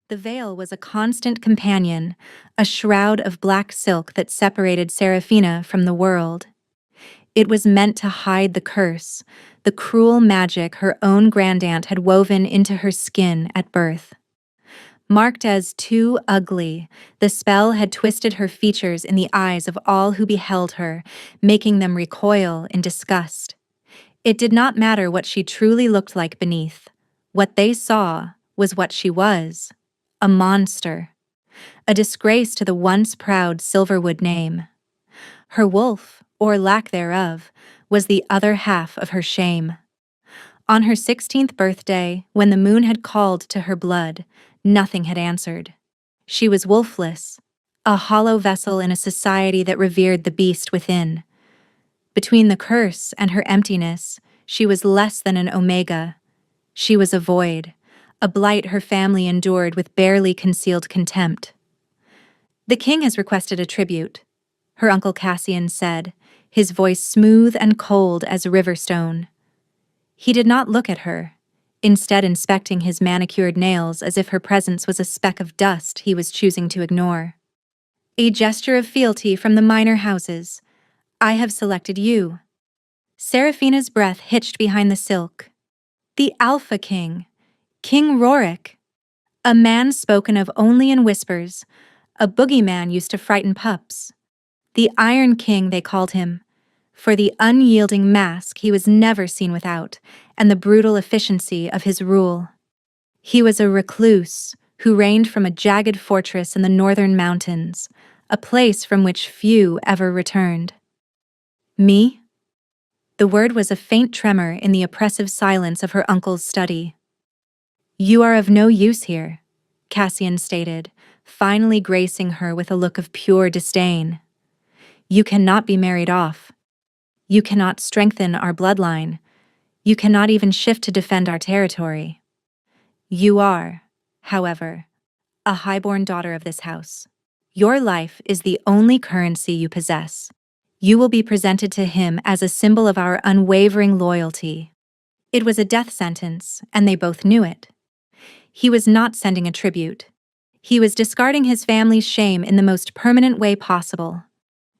The veil was a constant companion, a shroud of black silk that separated Seraphina from the world. It was meant to hide the curse, the cruel magic her own grandaunt had woven into her skin at birth. Marked as too ugly, the spell had twisted her features in the eyes of all who beheld her, making them recoil in disgust. It did not matter what she truly looked like beneath. What they saw was what she was: a monster, a disgrace to the once proud Silverwood name. Her wolf, or lack thereof, was the other half of her shame. On her 16th birthday, when the moon had called to her blood, nothing had answered. She was wolfless, a hollow vessel in a society that revered the beast within. Between the curse and her emptiness, she was less than an omega. She was a void, a blight her family endured with barely concealed contempt. "The king has requested a tribute," her uncle Cassian said, his voice smooth and cold as riverstone. He did not look at her, instead inspecting his manicured nails as if her presence was a speck of dust he was choosing to ignore. "A gesture of fealty from the minor houses. I have selected you." Seraphina's breath hitched behind the silk. The Alpha King, King Rorik, a man spoken of only in whispers, a boogeyman used to frighten pups. The Iron King, they called him, for the unyielding mask he was never seen without, and the brutal efficiency of his rule. He was a recluse who reigned from a jagged fortress in the northern mountains, a place from which few ever returned. "Me?" The word was a faint tremor in the oppressive silence of her uncle's study. "You are of no use here," Cassian stated, finally gracing her with a look of pure disdain. "You cannot be married off. You cannot strengthen our bloodline. You cannot even shift to defend our territory. You are, however, a highborn daughter of this house. Your life is the only currency you possess. You will be presented to him as a symbol of our unwavering loyalty." It was a death sentence, and they both knew it. He was not sending a tribute. He was discarding his family's shame in the most permanent way possible.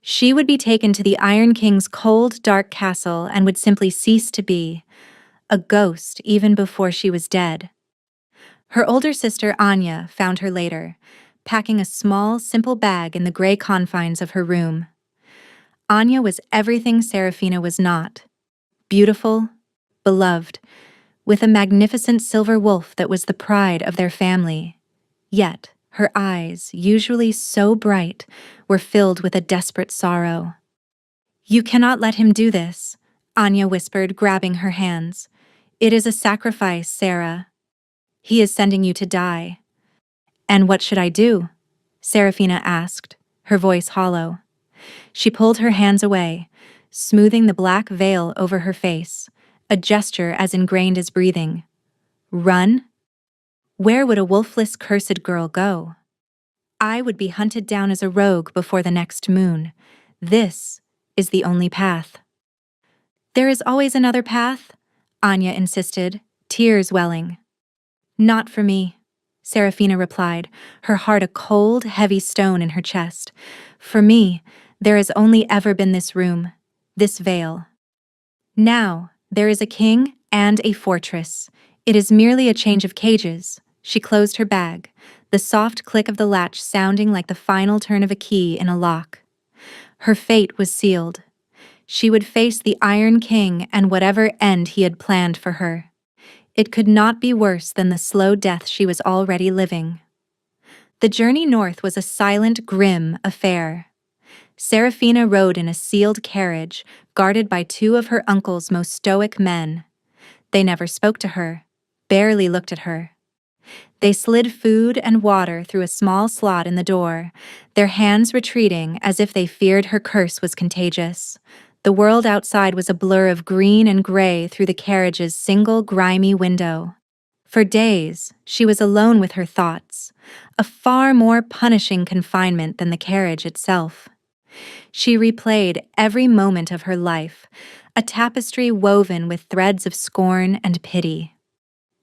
She would be taken to the Iron King's cold, dark castle and would simply cease to be a ghost even before she was dead. Her older sister Anya found her later, packing a small, simple bag in the gray confines of her room. Anya was everything Seraphina was not: beautiful, beloved, with a magnificent silver wolf that was the pride of their family. Yet, her eyes, usually so bright, were filled with a desperate sorrow. "You cannot let him do this," Anya whispered, grabbing her hands. "It is a sacrifice, Sarah. He is sending you to die." "And what should I do?" Seraphina asked, her voice hollow. She pulled her hands away, smoothing the black veil over her face, a gesture as ingrained as breathing. "Run? Where would a wolfless, cursed girl go? I would be hunted down as a rogue before the next moon. This is the only path." "There is always another path," Anya insisted, tears welling. "Not for me," Seraphina replied, her heart a cold, heavy stone in her chest. "For me, there has only ever been this room, this veil. Now, there is a king and a fortress. It is merely a change of cages." She closed her bag, the soft click of the latch sounding like the final turn of a key in a lock. Her fate was sealed. She would face the Iron King and whatever end he had planned for her. It could not be worse than the slow death she was already living. The journey north was a silent, grim affair. Seraphina rode in a sealed carriage, guarded by two of her uncle's most stoic men. They never spoke to her, barely looked at her. They slid food and water through a small slot in the door, their hands retreating as if they feared her curse was contagious. The world outside was a blur of green and gray through the carriage's single grimy window. For days, she was alone with her thoughts, a far more punishing confinement than the carriage itself. She replayed every moment of her life, a tapestry woven with threads of scorn and pity.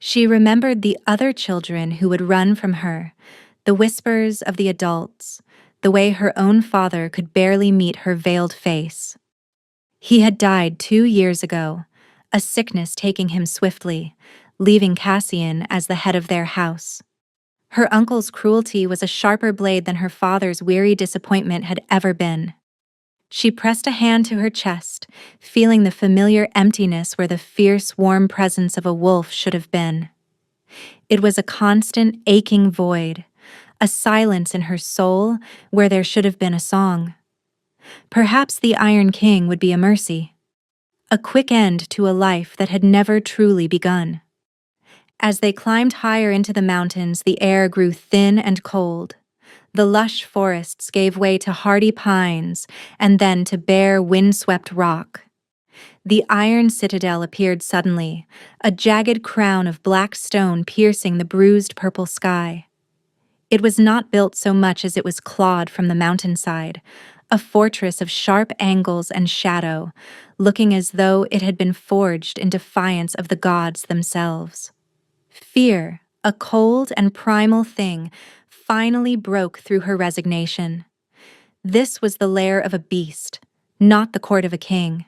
She remembered the other children who would run from her, the whispers of the adults, the way her own father could barely meet her veiled face. He had died 2 years ago, a sickness taking him swiftly, leaving Cassian as the head of their house. Her uncle's cruelty was a sharper blade than her father's weary disappointment had ever been. She pressed a hand to her chest, feeling the familiar emptiness where the fierce, warm presence of a wolf should have been. It was a constant, aching void, a silence in her soul where there should have been a song. Perhaps the Iron King would be a mercy, a quick end to a life that had never truly begun. As they climbed higher into the mountains, the air grew thin and cold. The lush forests gave way to hardy pines and then to bare, wind-swept rock. The iron citadel appeared suddenly, a jagged crown of black stone piercing the bruised purple sky. It was not built so much as it was clawed from the mountainside, a fortress of sharp angles and shadow, looking as though it had been forged in defiance of the gods themselves. Fear, a cold and primal thing, finally broke through her resignation. This was the lair of a beast, not the court of a king.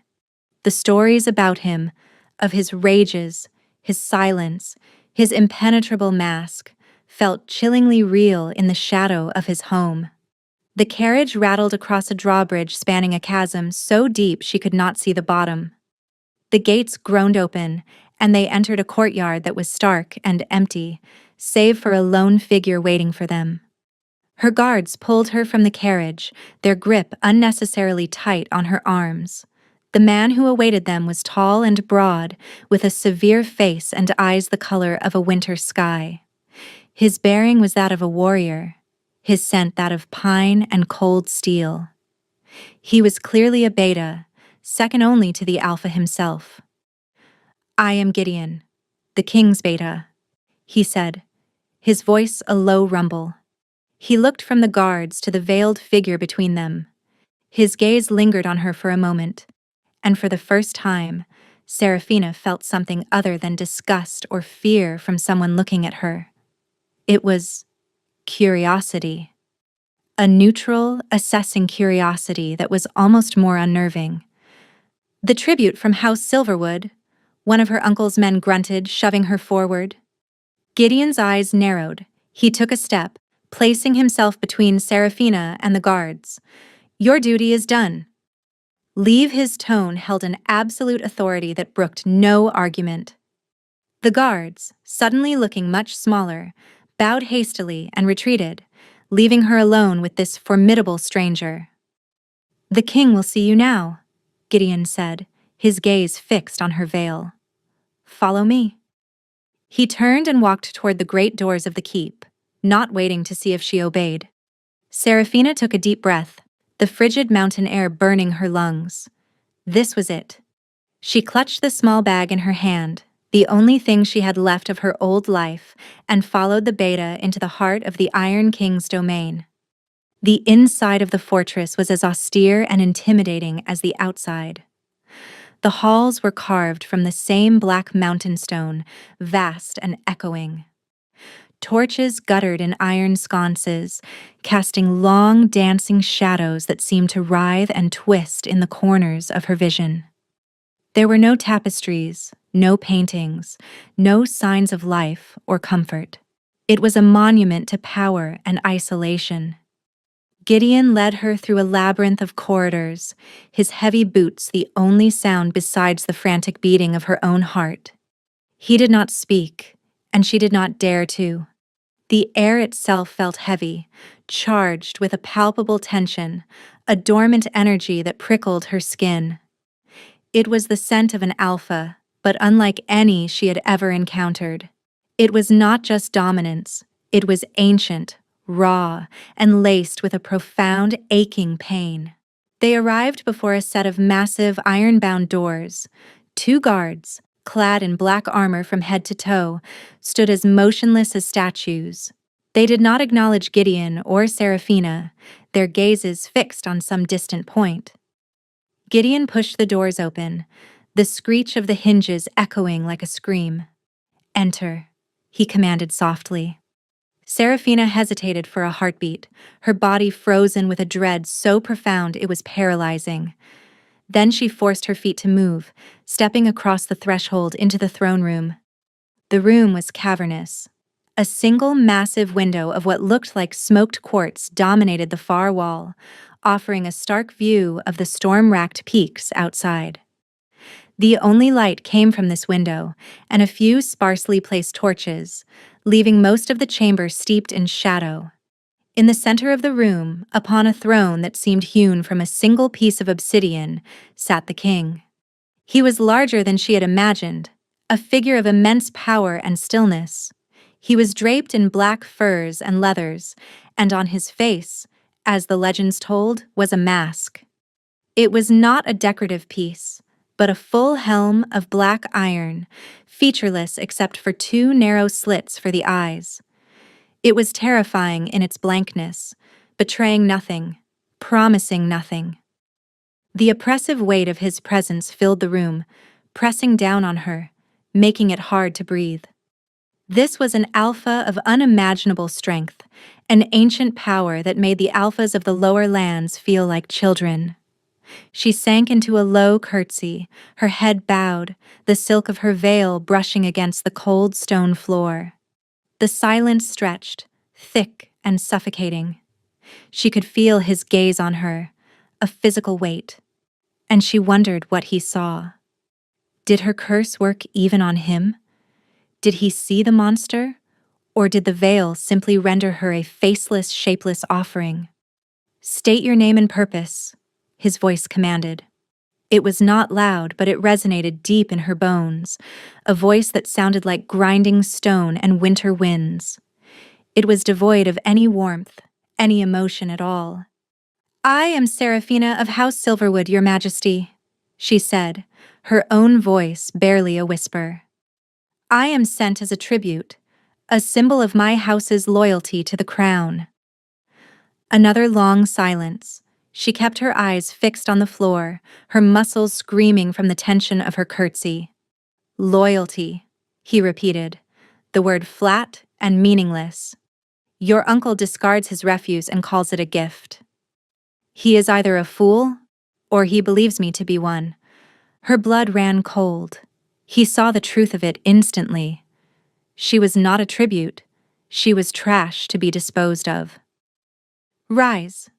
The stories about him, of his rages, his silence, his impenetrable mask, felt chillingly real in the shadow of his home. The carriage rattled across a drawbridge spanning a chasm so deep she could not see the bottom. The gates groaned open, and they entered a courtyard that was stark and empty, save for a lone figure waiting for them. Her guards pulled her from the carriage, their grip unnecessarily tight on her arms. The man who awaited them was tall and broad, with a severe face and eyes the color of a winter sky. His bearing was that of a warrior, his scent that of pine and cold steel. He was clearly a beta, second only to the alpha himself. "I am Gideon, the king's beta," he said, his voice a low rumble. He looked from the guards to the veiled figure between them. His gaze lingered on her for a moment, and for the first time, Seraphina felt something other than disgust or fear from someone looking at her. It was curiosity. A neutral, assessing curiosity that was almost more unnerving. "The tribute from House Silverwood," one of her uncle's men grunted, shoving her forward. Gideon's eyes narrowed. He took a step, placing himself between Seraphina and the guards. "Your duty is done." Leave his tone held an absolute authority that brooked no argument. The guards, suddenly looking much smaller, bowed hastily and retreated, leaving her alone with this formidable stranger. "The king will see you now," Gideon said, his gaze fixed on her veil. "Follow me." He turned and walked toward the great doors of the keep, not waiting to see if she obeyed. Seraphina took a deep breath, the frigid mountain air burning her lungs. This was it. She clutched the small bag in her hand, the only thing she had left of her old life, and followed the beta into the heart of the Iron King's domain. The inside of the fortress was as austere and intimidating as the outside. The halls were carved from the same black mountain stone, vast and echoing. Torches guttered in iron sconces, casting long, dancing shadows that seemed to writhe and twist in the corners of her vision. There were no tapestries, no paintings, no signs of life or comfort. It was a monument to power and isolation. Gideon led her through a labyrinth of corridors, his heavy boots the only sound besides the frantic beating of her own heart. He did not speak, and she did not dare to. The air itself felt heavy, charged with a palpable tension, a dormant energy that prickled her skin. It was the scent of an alpha, but unlike any she had ever encountered. It was not just dominance, it was ancient, raw, and laced with a profound, aching pain. They arrived before a set of massive, iron-bound doors. 2 guards, clad in black armor from head to toe, stood as motionless as statues. They did not acknowledge Gideon or Seraphina, their gazes fixed on some distant point. Gideon pushed the doors open, the screech of the hinges echoing like a scream. "Enter," he commanded softly. Serafina hesitated for a heartbeat, her body frozen with a dread so profound it was paralyzing. Then she forced her feet to move, stepping across the threshold into the throne room. The room was cavernous. A single massive window of what looked like smoked quartz dominated the far wall, offering a stark view of the storm-racked peaks outside. The only light came from this window, and a few sparsely placed torches, leaving most of the chamber steeped in shadow. In the center of the room, upon a throne that seemed hewn from a single piece of obsidian, sat the king. He was larger than she had imagined, a figure of immense power and stillness. He was draped in black furs and leathers, and on his face, as the legends told, was a mask. It was not a decorative piece, but a full helm of black iron, featureless except for two narrow slits for the eyes. It was terrifying in its blankness, betraying nothing, promising nothing. The oppressive weight of his presence filled the room, pressing down on her, making it hard to breathe. This was an alpha of unimaginable strength, an ancient power that made the alphas of the lower lands feel like children. She sank into a low curtsy, her head bowed, the silk of her veil brushing against the cold stone floor. The silence stretched, thick and suffocating. She could feel his gaze on her, a physical weight, and she wondered what he saw. Did her curse work even on him? Did he see the monster, or did the veil simply render her a faceless, shapeless offering? "State your name and purpose," his voice commanded. It was not loud, but it resonated deep in her bones, a voice that sounded like grinding stone and winter winds. It was devoid of any warmth, any emotion at all. "I am Serafina of House Silverwood, Your Majesty," she said, her own voice barely a whisper. "I am sent as a tribute, a symbol of my house's loyalty to the crown." Another long silence. She kept her eyes fixed on the floor, her muscles screaming from the tension of her curtsy. "Loyalty," he repeated, the word flat and meaningless. "Your uncle discards his refuse and calls it a gift. He is either a fool, or he believes me to be one." Her blood ran cold. He saw the truth of it instantly. She was not a tribute. She was trash to be disposed of. "Rise,"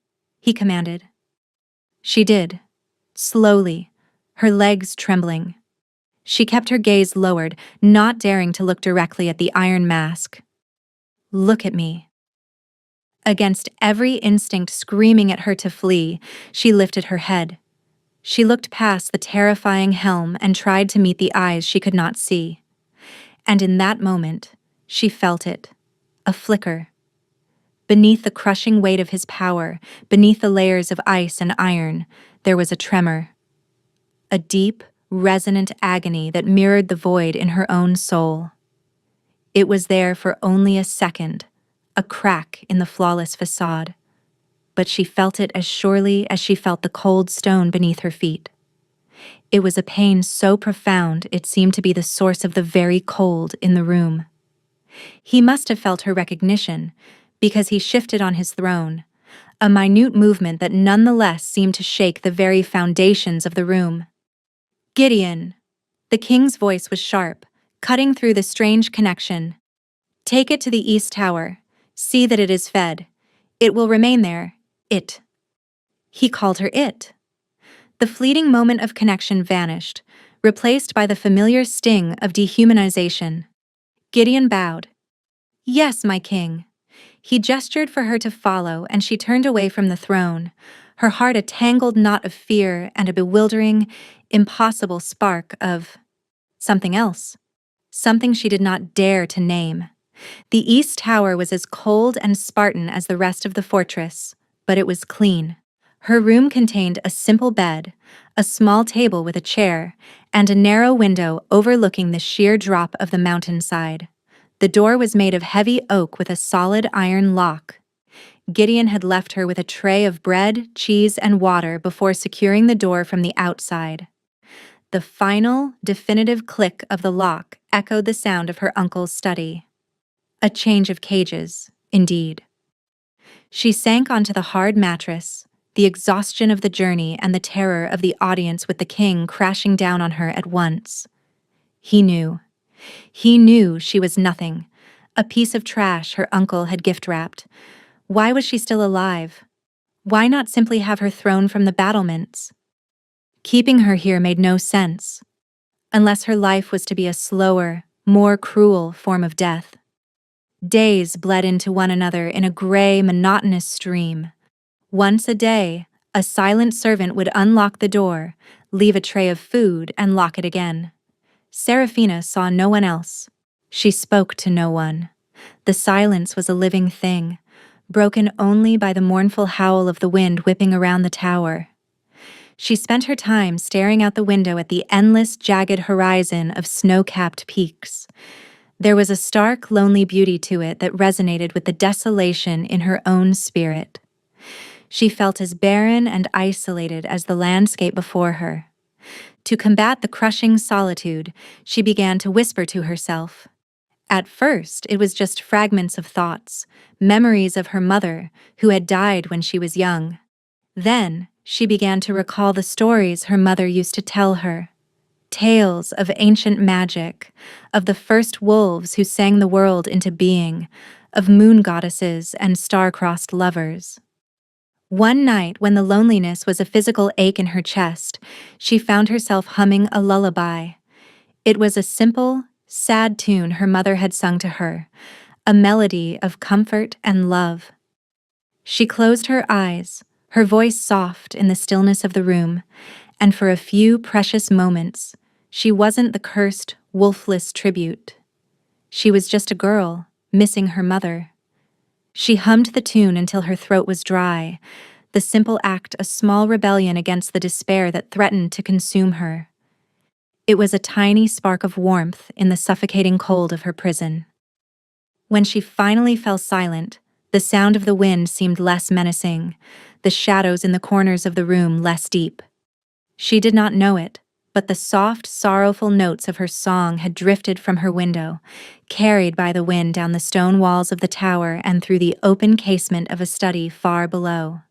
he commanded. She did, slowly, her legs trembling. She kept her gaze lowered, not daring to look directly at the iron mask. "Look at me." Against every instinct screaming at her to flee, she lifted her head. She looked past the terrifying helm and tried to meet the eyes she could not see. And in that moment, she felt it, a flicker. Beneath the crushing weight of his power, beneath the layers of ice and iron, there was a tremor. A deep, resonant agony that mirrored the void in her own soul. It was there for only a second, a crack in the flawless facade, but she felt it as surely as she felt the cold stone beneath her feet. It was a pain so profound it seemed to be the source of the very cold in the room. He must have felt her recognition, because he shifted on his throne, a minute movement that nonetheless seemed to shake the very foundations of the room. "Gideon!" The king's voice was sharp, cutting through the strange connection. "Take it to the East Tower. See that it is fed. It will remain there. It." He called her it. The fleeting moment of connection vanished, replaced by the familiar sting of dehumanization. Gideon bowed. "Yes, my king." He gestured for her to follow, and she turned away from the throne, her heart a tangled knot of fear and a bewildering, impossible spark of something else, something she did not dare to name. The East Tower was as cold and Spartan as the rest of the fortress, but it was clean. Her room contained a simple bed, a small table with a chair, and a narrow window overlooking the sheer drop of the mountainside. The door was made of heavy oak with a solid iron lock. Gideon had left her with a tray of bread, cheese, and water before securing the door from the outside. The final, definitive click of the lock echoed the sound of her uncle's study. A change of cages, indeed. She sank onto the hard mattress, the exhaustion of the journey and the terror of the audience with the king crashing down on her at once. He knew. He knew she was nothing, a piece of trash her uncle had gift-wrapped. Why was she still alive? Why not simply have her thrown from the battlements? Keeping her here made no sense, unless her life was to be a slower, more cruel form of death. Days bled into one another in a gray, monotonous stream. Once a day, a silent servant would unlock the door, leave a tray of food, and lock it again. Serafina saw no one else. She spoke to no one. The silence was a living thing, broken only by the mournful howl of the wind whipping around the tower. She spent her time staring out the window at the endless, jagged horizon of snow-capped peaks. There was a stark, lonely beauty to it that resonated with the desolation in her own spirit. She felt as barren and isolated as the landscape before her. To combat the crushing solitude, she began to whisper to herself. At first, it was just fragments of thoughts, memories of her mother, who had died when she was young. Then, she began to recall the stories her mother used to tell her. Tales of ancient magic, of the first wolves who sang the world into being, of moon goddesses and star-crossed lovers. One night, when the loneliness was a physical ache in her chest, she found herself humming a lullaby. It was a simple, sad tune her mother had sung to her, a melody of comfort and love. She closed her eyes, her voice soft in the stillness of the room, and for a few precious moments, she wasn't the cursed, wolfless tribute. She was just a girl, missing her mother. She hummed the tune until her throat was dry, the simple act a small rebellion against the despair that threatened to consume her. It was a tiny spark of warmth in the suffocating cold of her prison. When she finally fell silent, the sound of the wind seemed less menacing, the shadows in the corners of the room less deep. She did not know it, but the soft, sorrowful notes of her song had drifted from her window, carried by the wind down the stone walls of the tower and through the open casement of a study far below.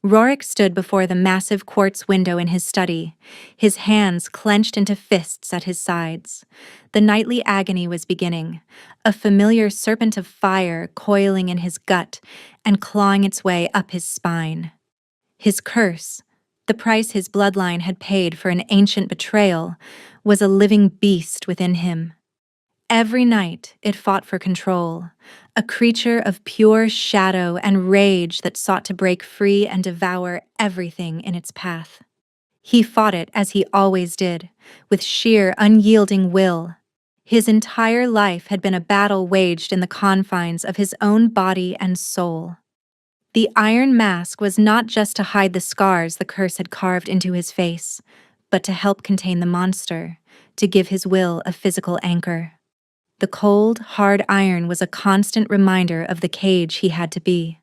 Rorik stood before the massive quartz window in his study, his hands clenched into fists at his sides. The nightly agony was beginning, a familiar serpent of fire coiling in his gut and clawing its way up his spine. His curse, the price his bloodline had paid for an ancient betrayal, was a living beast within him. Every night it fought for control, a creature of pure shadow and rage that sought to break free and devour everything in its path. He fought it as he always did, with sheer, unyielding will. His entire life had been a battle waged in the confines of his own body and soul. The iron mask was not just to hide the scars the curse had carved into his face, but to help contain the monster, to give his will a physical anchor. The cold, hard iron was a constant reminder of the cage he had to be.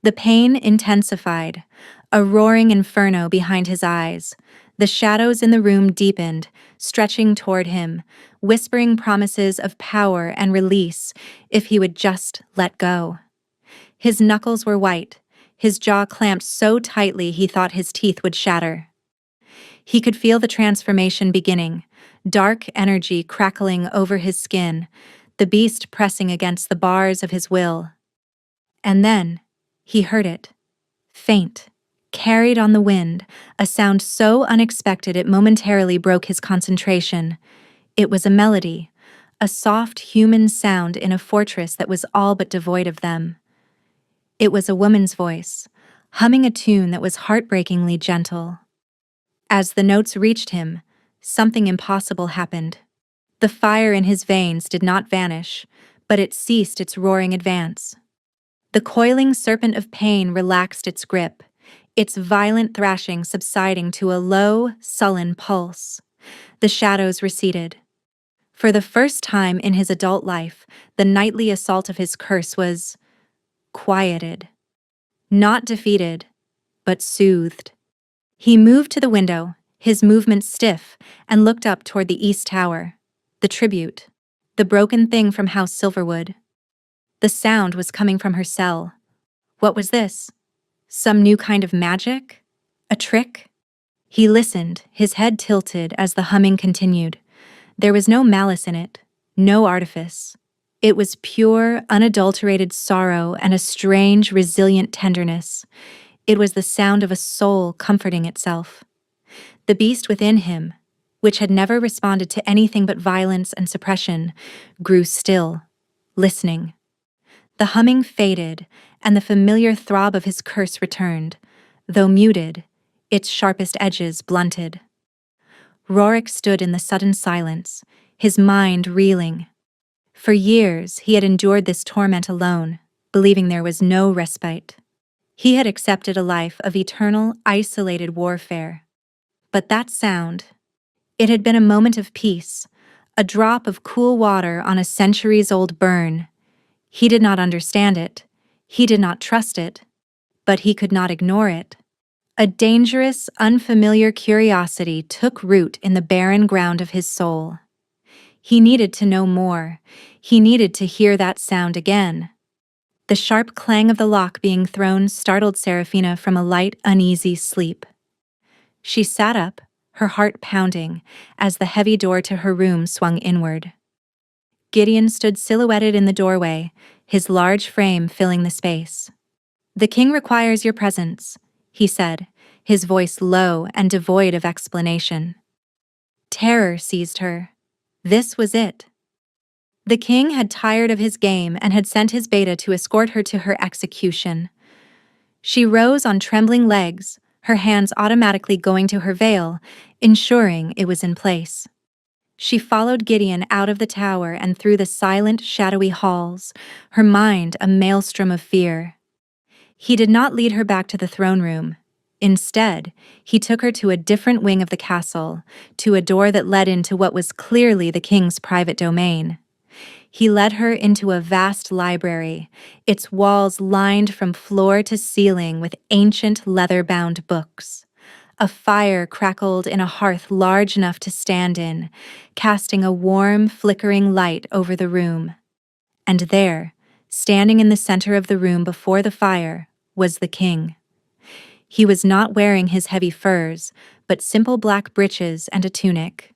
The pain intensified, a roaring inferno behind his eyes. The shadows in the room deepened, stretching toward him, whispering promises of power and release if he would just let go. His knuckles were white, his jaw clamped so tightly he thought his teeth would shatter. He could feel the transformation beginning, dark energy crackling over his skin, the beast pressing against the bars of his will. And then, he heard it. Faint, carried on the wind, a sound so unexpected it momentarily broke his concentration. It was a melody, a soft human sound in a fortress that was all but devoid of them. It was a woman's voice, humming a tune that was heartbreakingly gentle. As the notes reached him, something impossible happened. The fire in his veins did not vanish, but it ceased its roaring advance. The coiling serpent of pain relaxed its grip, its violent thrashing subsiding to a low, sullen pulse. The shadows receded. For the first time in his adult life, the nightly assault of his curse was quieted. Not defeated, but soothed. He moved to the window, his movements stiff, and looked up toward the east tower. the tribute, the broken thing from House Silverwood. The sound was coming from her cell. What was this? Some new kind of magic? A trick? He listened, his head tilted as the humming continued. There was no malice in it, no artifice. It was pure, unadulterated sorrow and a strange, resilient tenderness. It was the sound of a soul comforting itself. The beast within him, which had never responded to anything but violence and suppression, grew still, listening. The humming faded, and the familiar throb of his curse returned, though muted, its sharpest edges blunted. Rorik stood in the sudden silence, his mind reeling. For years he had endured this torment alone, believing there was no respite. He had accepted a life of eternal, isolated warfare. But that sound, it had been a moment of peace, a drop of cool water on a centuries-old burn. He did not understand it, he did not trust it, but he could not ignore it. A dangerous, unfamiliar curiosity took root in the barren ground of his soul. He needed to know more. He needed to hear that sound again. The sharp clang of the lock being thrown startled Seraphina from a light, uneasy sleep. She sat up, her heart pounding, as the heavy door to her room swung inward. Gideon stood silhouetted in the doorway, his large frame filling the space. "The king requires your presence," he said, his voice low and devoid of explanation. Terror seized her. This was it. The king had tired of his game and had sent his beta to escort her to her execution. She rose on trembling legs, her hands automatically going to her veil, ensuring it was in place. She followed Gideon out of the tower and through the silent, shadowy halls, her mind a maelstrom of fear. He did not lead her back to the throne room. Instead, he took her to a different wing of the castle, to a door that led into what was clearly the king's private domain. He led her into a vast library, its walls lined from floor to ceiling with ancient leather-bound books. A fire crackled in a hearth large enough to stand in, casting a warm, flickering light over the room. And there, standing in the center of the room before the fire, was the king. He was not wearing his heavy furs, but simple black breeches and a tunic.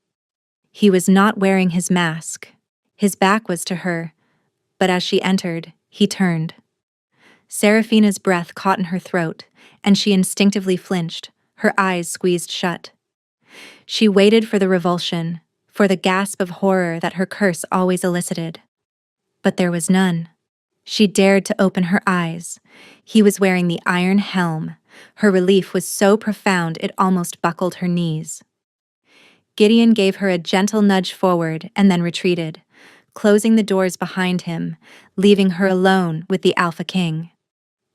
He was not wearing his mask. His back was to her, but as she entered, he turned. Seraphina's breath caught in her throat, and she instinctively flinched, her eyes squeezed shut. She waited for the revulsion, for the gasp of horror that her curse always elicited. But there was none. She dared to open her eyes. He was wearing the iron helm. Her relief was so profound it almost buckled her knees. Gideon gave her a gentle nudge forward and then retreated, closing the doors behind him, leaving her alone with the Alpha King.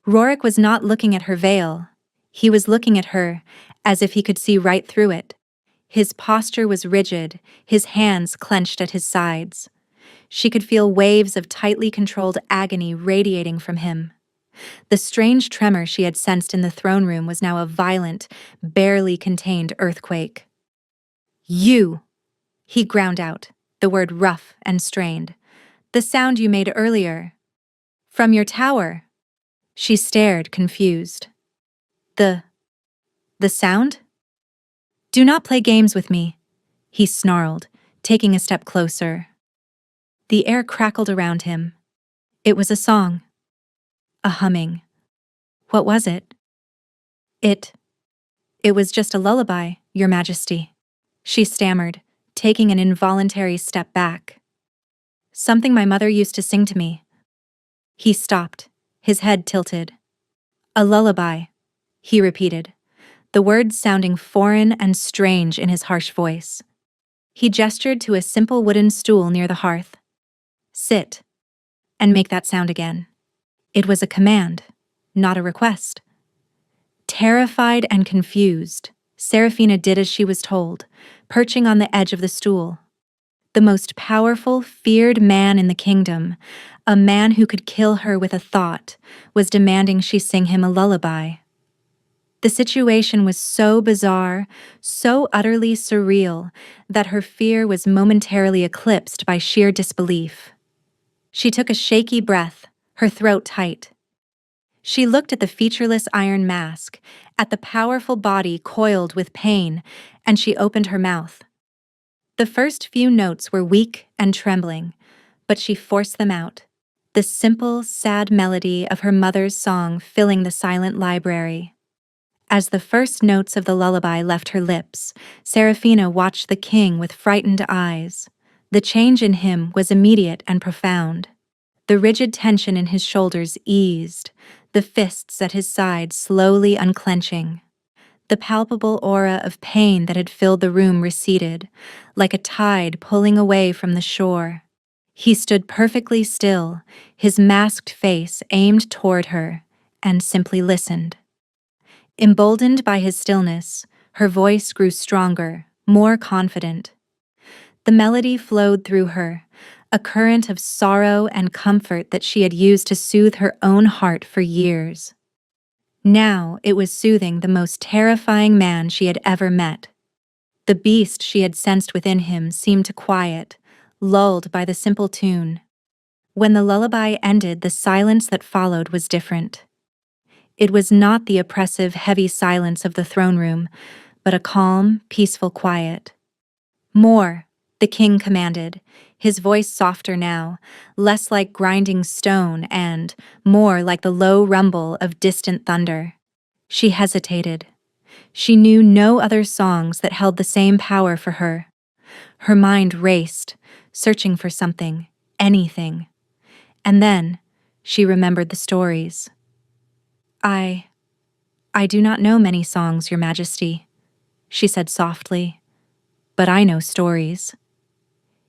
Rorik was not looking at her veil. He was looking at her, as if he could see right through it. His posture was rigid, his hands clenched at his sides. She could feel waves of tightly controlled agony radiating from him. The strange tremor she had sensed in the throne room was now a violent, barely contained earthquake. "You!" he ground out, the word rough and strained. "The sound you made earlier. From your tower." She stared, confused. The sound? "Do not play games with me," he snarled, taking a step closer. The air crackled around him. It was a song. A humming. What was it? It was just a lullaby, Your Majesty," she stammered, taking an involuntary step back. "Something my mother used to sing to me." He stopped, his head tilted. "A lullaby," he repeated, the words sounding foreign and strange in his harsh voice. He gestured to a simple wooden stool near the hearth. "Sit, and make that sound again." It was a command, not a request. Terrified and confused, Seraphina did as she was told, perching on the edge of the stool. The most powerful, feared man in the kingdom, a man who could kill her with a thought, was demanding she sing him a lullaby. The situation was so bizarre, so utterly surreal, that her fear was momentarily eclipsed by sheer disbelief. She took a shaky breath, her throat tight. She looked at the featureless iron mask, at the powerful body coiled with pain, and she opened her mouth. The first few notes were weak and trembling, but she forced them out, the simple, sad melody of her mother's song filling the silent library. As the first notes of the lullaby left her lips, Seraphina watched the king with frightened eyes. The change in him was immediate and profound. The rigid tension in his shoulders eased, the fists at his sides slowly unclenching. The palpable aura of pain that had filled the room receded, like a tide pulling away from the shore. He stood perfectly still, his masked face aimed toward her, and simply listened. Emboldened by his stillness, her voice grew stronger, more confident. The melody flowed through her, a current of sorrow and comfort that she had used to soothe her own heart for years. Now it was soothing the most terrifying man she had ever met. The beast she had sensed within him seemed to quiet, lulled by the simple tune. When the lullaby ended, the silence that followed was different. It was not the oppressive, heavy silence of the throne room, but a calm, peaceful quiet. "More," the king commanded, his voice softer now, less like grinding stone and more like the low rumble of distant thunder. She hesitated. She knew no other songs that held the same power for her. Her mind raced, searching for something, anything. And then she remembered the stories. I do not know many songs, Your Majesty," she said softly, "but I know stories."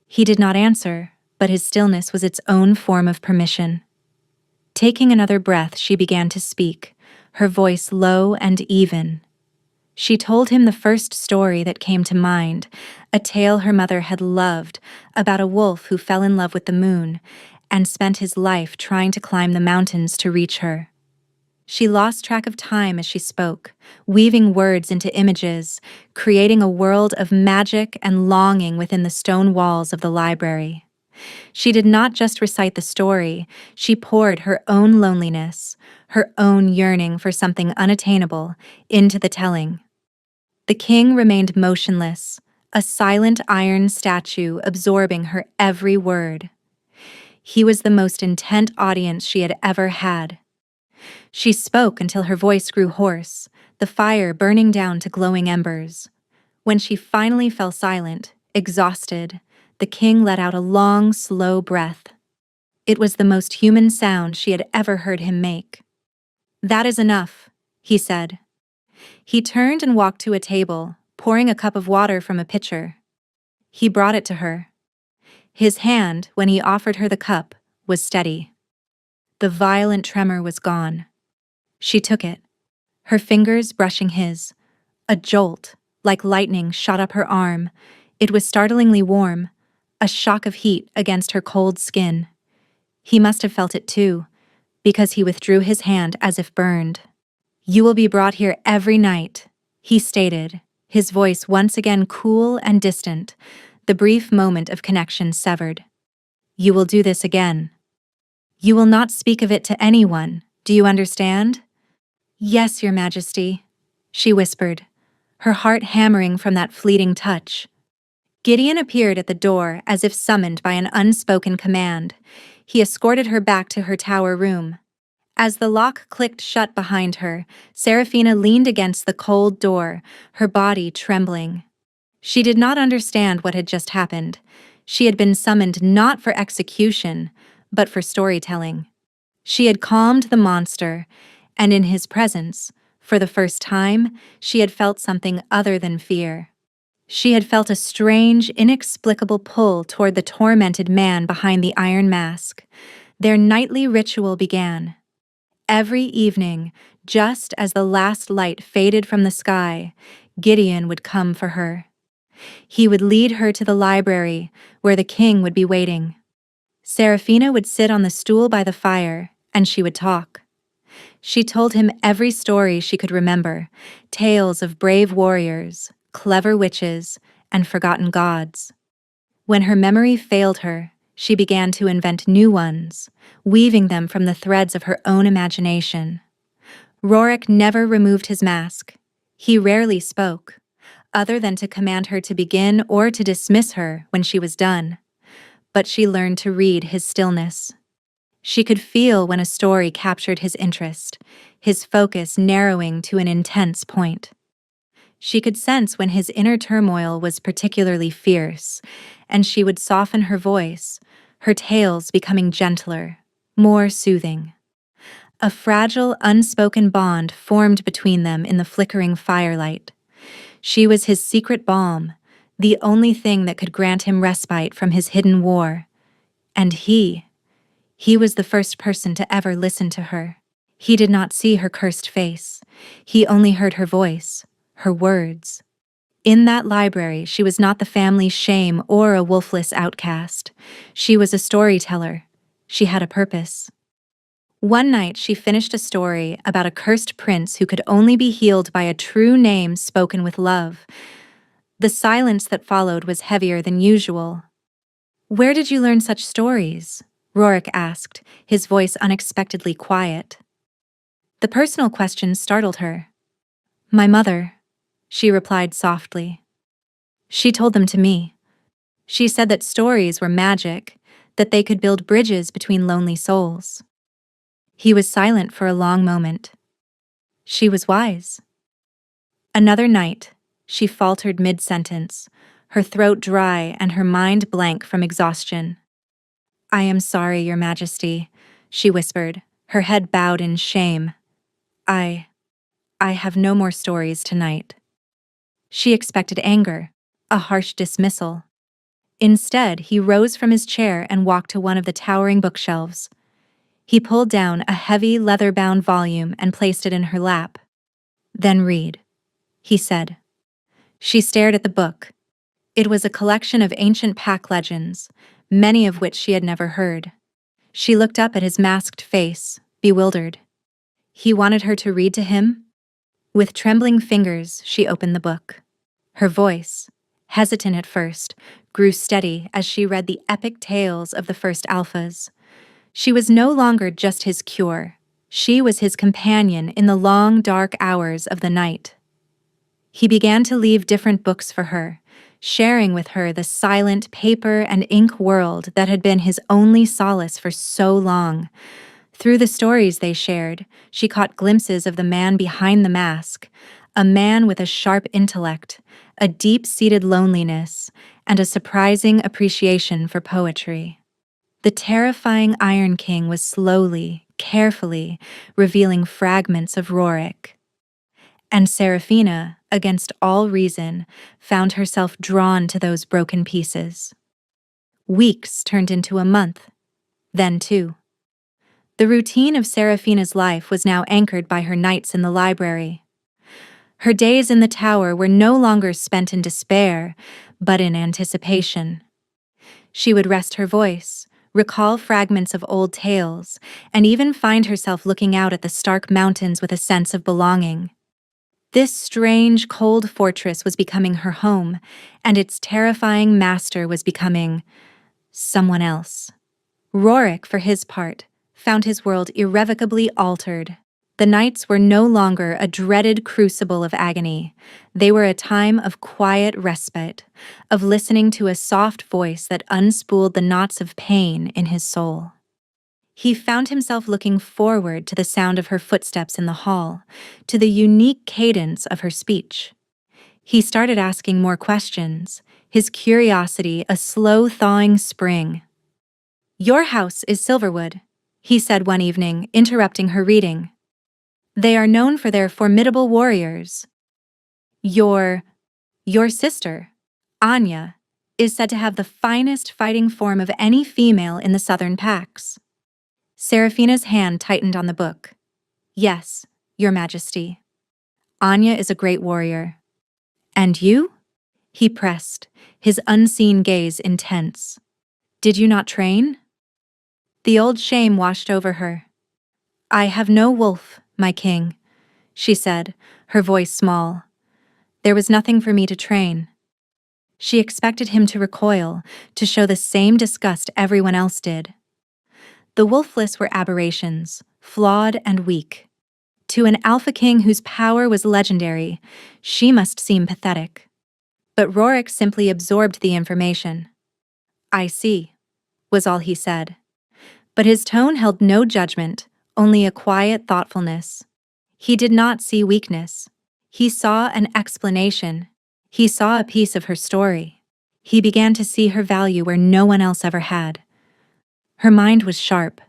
He did not answer, but his stillness was its own form of permission. Taking another breath, she began to speak, her voice low and even. She told him the first story that came to mind, a tale her mother had loved about a wolf who fell in love with the moon and spent his life trying to climb the mountains to reach her. She lost track of time as she spoke, weaving words into images, creating a world of magic and longing within the stone walls of the library. She did not just recite the story, she poured her own loneliness, her own yearning for something unattainable, into the telling. The king remained motionless, a silent iron statue absorbing her every word. He was the most intent audience she had ever had. She spoke until her voice grew hoarse, the fire burning down to glowing embers. When she finally fell silent, exhausted, the king let out a long, slow breath. It was the most human sound she had ever heard him make. "That is enough," he said. He turned and walked to a table, pouring a cup of water from a pitcher. He brought it to her. His hand, when he offered her the cup, was steady. The violent tremor was gone. She took it, her fingers brushing his. A jolt, like lightning, shot up her arm. It was startlingly warm, a shock of heat against her cold skin. He must have felt it too, because he withdrew his hand as if burned. "You will be brought here every night," he stated, his voice once again cool and distant, the brief moment of connection severed. "You will do this again. You will not speak of it to anyone, do you understand?" "Yes, Your Majesty," she whispered, her heart hammering from that fleeting touch. Gideon appeared at the door as if summoned by an unspoken command. He escorted her back to her tower room. As the lock clicked shut behind her, Seraphina leaned against the cold door, her body trembling. She did not understand what had just happened. She had been summoned not for execution, but for storytelling. She had calmed the monster, and in his presence, for the first time, she had felt something other than fear. She had felt a strange, inexplicable pull toward the tormented man behind the iron mask. Their nightly ritual began. Every evening, just as the last light faded from the sky, Gideon would come for her. He would lead her to the library, where the king would be waiting. Seraphina would sit on the stool by the fire, and she would talk. She told him every story she could remember, tales of brave warriors, clever witches, and forgotten gods. When her memory failed her, she began to invent new ones, weaving them from the threads of her own imagination. Rorik never removed his mask. He rarely spoke, other than to command her to begin or to dismiss her when she was done. But she learned to read his stillness. She could feel when a story captured his interest, his focus narrowing to an intense point. She could sense when his inner turmoil was particularly fierce, and she would soften her voice, her tales becoming gentler, more soothing. A fragile, unspoken bond formed between them in the flickering firelight. She was his secret balm, the only thing that could grant him respite from his hidden war. And he was the first person to ever listen to her. He did not see her cursed face. He only heard her voice, her words. In that library, she was not the family's shame or a wolfless outcast. She was a storyteller. She had a purpose. One night, she finished a story about a cursed prince who could only be healed by a true name spoken with love. The silence that followed was heavier than usual. "Where did you learn such stories?" Rorik asked, his voice unexpectedly quiet. The personal question startled her. "My mother," she replied softly. "She told them to me. She said that stories were magic, that they could build bridges between lonely souls." He was silent for a long moment. She was wise. Another night, she faltered mid-sentence, her throat dry and her mind blank from exhaustion. "I am sorry, Your Majesty," she whispered, her head bowed in shame. I have no more stories tonight." She expected anger, a harsh dismissal. Instead, he rose from his chair and walked to one of the towering bookshelves. He pulled down a heavy leather-bound volume and placed it in her lap. "Then read," he said. She stared at the book. It was a collection of ancient pack legends, many of which she had never heard. She looked up at his masked face, bewildered. He wanted her to read to him? With trembling fingers, she opened the book. Her voice, hesitant at first, grew steady as she read the epic tales of the first alphas. She was no longer just his cure. She was his companion in the long, dark hours of the night. He began to leave different books for her, sharing with her the silent paper and ink world that had been his only solace for so long. Through the stories they shared, she caught glimpses of the man behind the mask, a man with a sharp intellect, a deep-seated loneliness, and a surprising appreciation for poetry. The terrifying Iron King was slowly, carefully, revealing fragments of Rorik. And Seraphina, against all reason, found herself drawn to those broken pieces. Weeks turned into a month, then 2. The routine of Seraphina's life was now anchored by her nights in the library. Her days in the tower were no longer spent in despair, but in anticipation. She would rest her voice, recall fragments of old tales, and even find herself looking out at the stark mountains with a sense of belonging. This strange, cold fortress was becoming her home, and its terrifying master was becoming someone else. Rorik, for his part, found his world irrevocably altered. The nights were no longer a dreaded crucible of agony. They were a time of quiet respite, of listening to a soft voice that unspooled the knots of pain in his soul. He found himself looking forward to the sound of her footsteps in the hall, to the unique cadence of her speech. He started asking more questions, his curiosity a slow thawing spring. "Your house is Silverwood," he said one evening, interrupting her reading. "They are known for their formidable warriors. Your sister, Anya, is said to have the finest fighting form of any female in the southern packs." Seraphina's hand tightened on the book. "Yes, Your Majesty. Anya is a great warrior." "And you?" he pressed, his unseen gaze intense. "Did you not train?" The old shame washed over her. I have no wolf, my king, she said, her voice small. There was nothing for me to train. She expected him to recoil, to show the same disgust everyone else did. The wolfless were aberrations, flawed and weak. To an alpha king whose power was legendary, she must seem pathetic. But Rorik simply absorbed the information. I see, was all he said. But his tone held no judgment, only a quiet thoughtfulness. He did not see weakness. He saw an explanation. He saw a piece of her story. He began to see her value where no one else ever had. Her mind was sharp,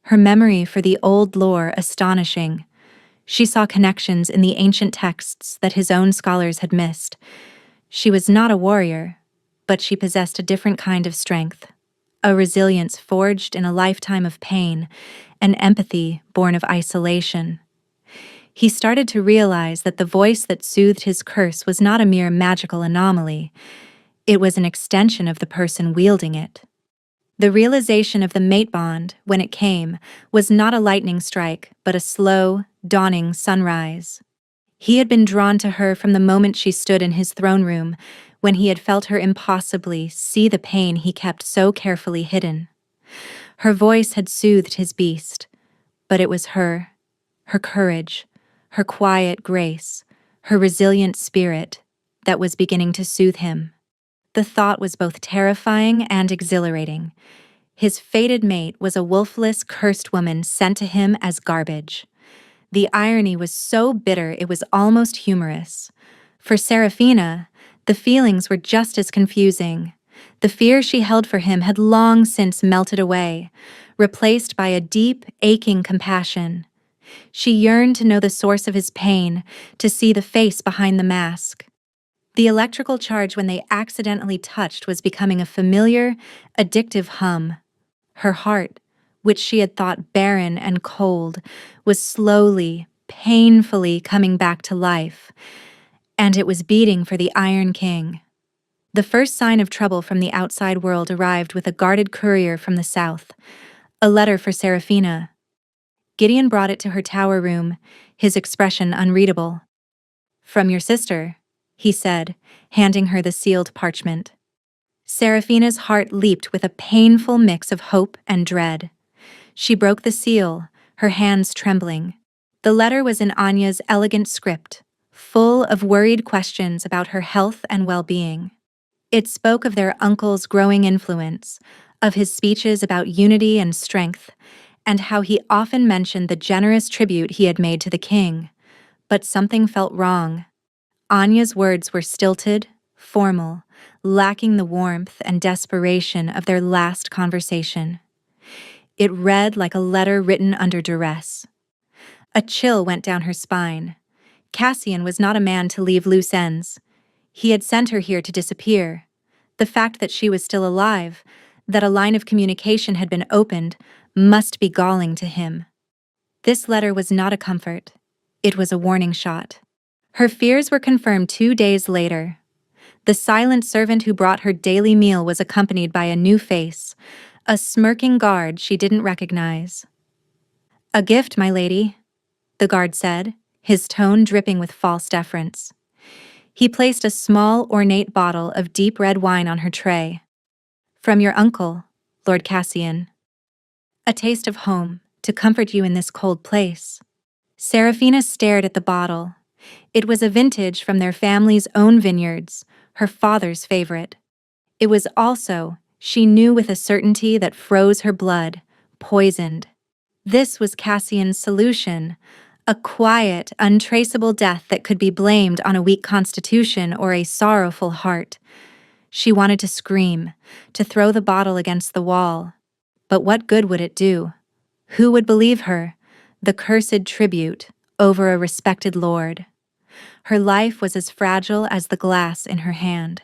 her memory for the old lore astonishing. She saw connections in the ancient texts that his own scholars had missed. She was not a warrior, but she possessed a different kind of strength, a resilience forged in a lifetime of pain, an empathy born of isolation. He started to realize that the voice that soothed his curse was not a mere magical anomaly. It was an extension of the person wielding it. The realization of the mate bond, when it came, was not a lightning strike, but a slow, dawning sunrise. He had been drawn to her from the moment she stood in his throne room, when he had felt her impossibly see the pain he kept so carefully hidden. Her voice had soothed his beast, but it was her courage, her quiet grace, her resilient spirit that was beginning to soothe him. The thought was both terrifying and exhilarating. His fated mate was a wolfless, cursed woman sent to him as garbage. The irony was so bitter it was almost humorous. For Seraphina, the feelings were just as confusing. The fear she held for him had long since melted away, replaced by a deep, aching compassion. She yearned to know the source of his pain, to see the face behind the mask. The electrical charge when they accidentally touched was becoming a familiar, addictive hum. Her heart, which she had thought barren and cold, was slowly, painfully coming back to life, and it was beating for the Iron King. The first sign of trouble from the outside world arrived with a guarded courier from the south, a letter for Seraphina. Gideon brought it to her tower room, his expression unreadable. From your sister, he said, handing her the sealed parchment. Seraphina's heart leaped with a painful mix of hope and dread. She broke the seal, her hands trembling. The letter was in Anya's elegant script, full of worried questions about her health and well-being. It spoke of their uncle's growing influence, of his speeches about unity and strength, and how he often mentioned the generous tribute he had made to the king. But something felt wrong. Anya's words were stilted, formal, lacking the warmth and desperation of their last conversation. It read like a letter written under duress. A chill went down her spine. Cassian was not a man to leave loose ends. He had sent her here to disappear. The fact that she was still alive, that a line of communication had been opened, must be galling to him. This letter was not a comfort. It was a warning shot. Her fears were confirmed 2 days later. The silent servant who brought her daily meal was accompanied by a new face, a smirking guard she didn't recognize. "A gift, my lady," the guard said, his tone dripping with false deference. He placed a small, ornate bottle of deep red wine on her tray. "From your uncle, Lord Cassian. A taste of home, to comfort you in this cold place." Seraphina stared at the bottle. It was a vintage from their family's own vineyards, her father's favorite. It was also, she knew with a certainty that froze her blood, poisoned. This was Cassian's solution, a quiet, untraceable death that could be blamed on a weak constitution or a sorrowful heart. She wanted to scream, to throw the bottle against the wall. But what good would it do? Who would believe her? The cursed tribute over a respected lord. Her life was as fragile as the glass in her hand.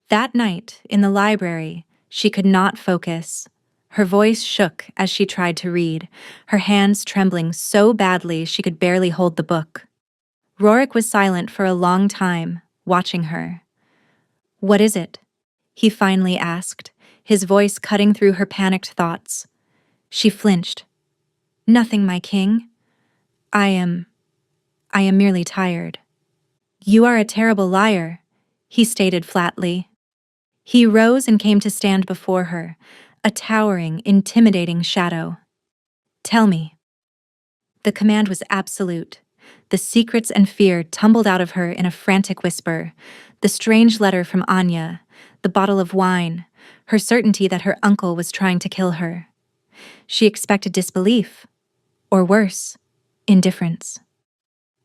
That night, in the library, she could not focus. Her voice shook as she tried to read, her hands trembling so badly she could barely hold the book. Rorik was silent for a long time, watching her. "What is it?" he finally asked, his voice cutting through her panicked thoughts. She flinched. Nothing, my king. I am merely tired. You are a terrible liar, he stated flatly. He rose and came to stand before her, a towering, intimidating shadow. Tell me. The command was absolute. The secrets and fear tumbled out of her in a frantic whisper. The strange letter from Anya, the bottle of wine, her certainty that her uncle was trying to kill her. She expected disbelief, or worse, indifference.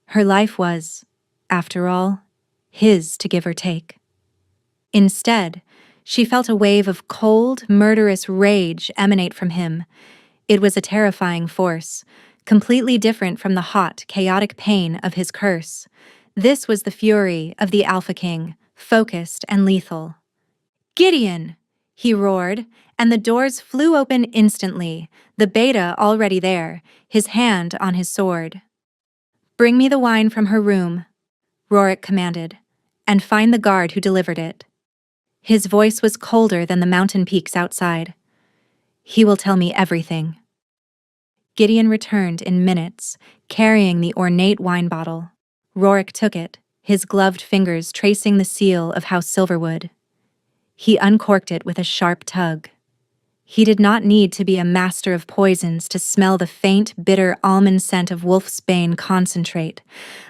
Her life was, after all, his to give or take. Instead, she felt a wave of cold, murderous rage emanate from him. It was a terrifying force, completely different from the hot, chaotic pain of his curse. This was the fury of the Alpha King, focused and lethal. "Gideon!" he roared, and the doors flew open instantly, the beta already there, his hand on his sword. "Bring me the wine from her room," Rorik commanded, "and find the guard who delivered it." His voice was colder than the mountain peaks outside. "He will tell me everything." Gideon returned in minutes, carrying the ornate wine bottle. Rorik took it, his gloved fingers tracing the seal of House Silverwood. He uncorked it with a sharp tug. He did not need to be a master of poisons to smell the faint, bitter almond scent of wolfsbane concentrate,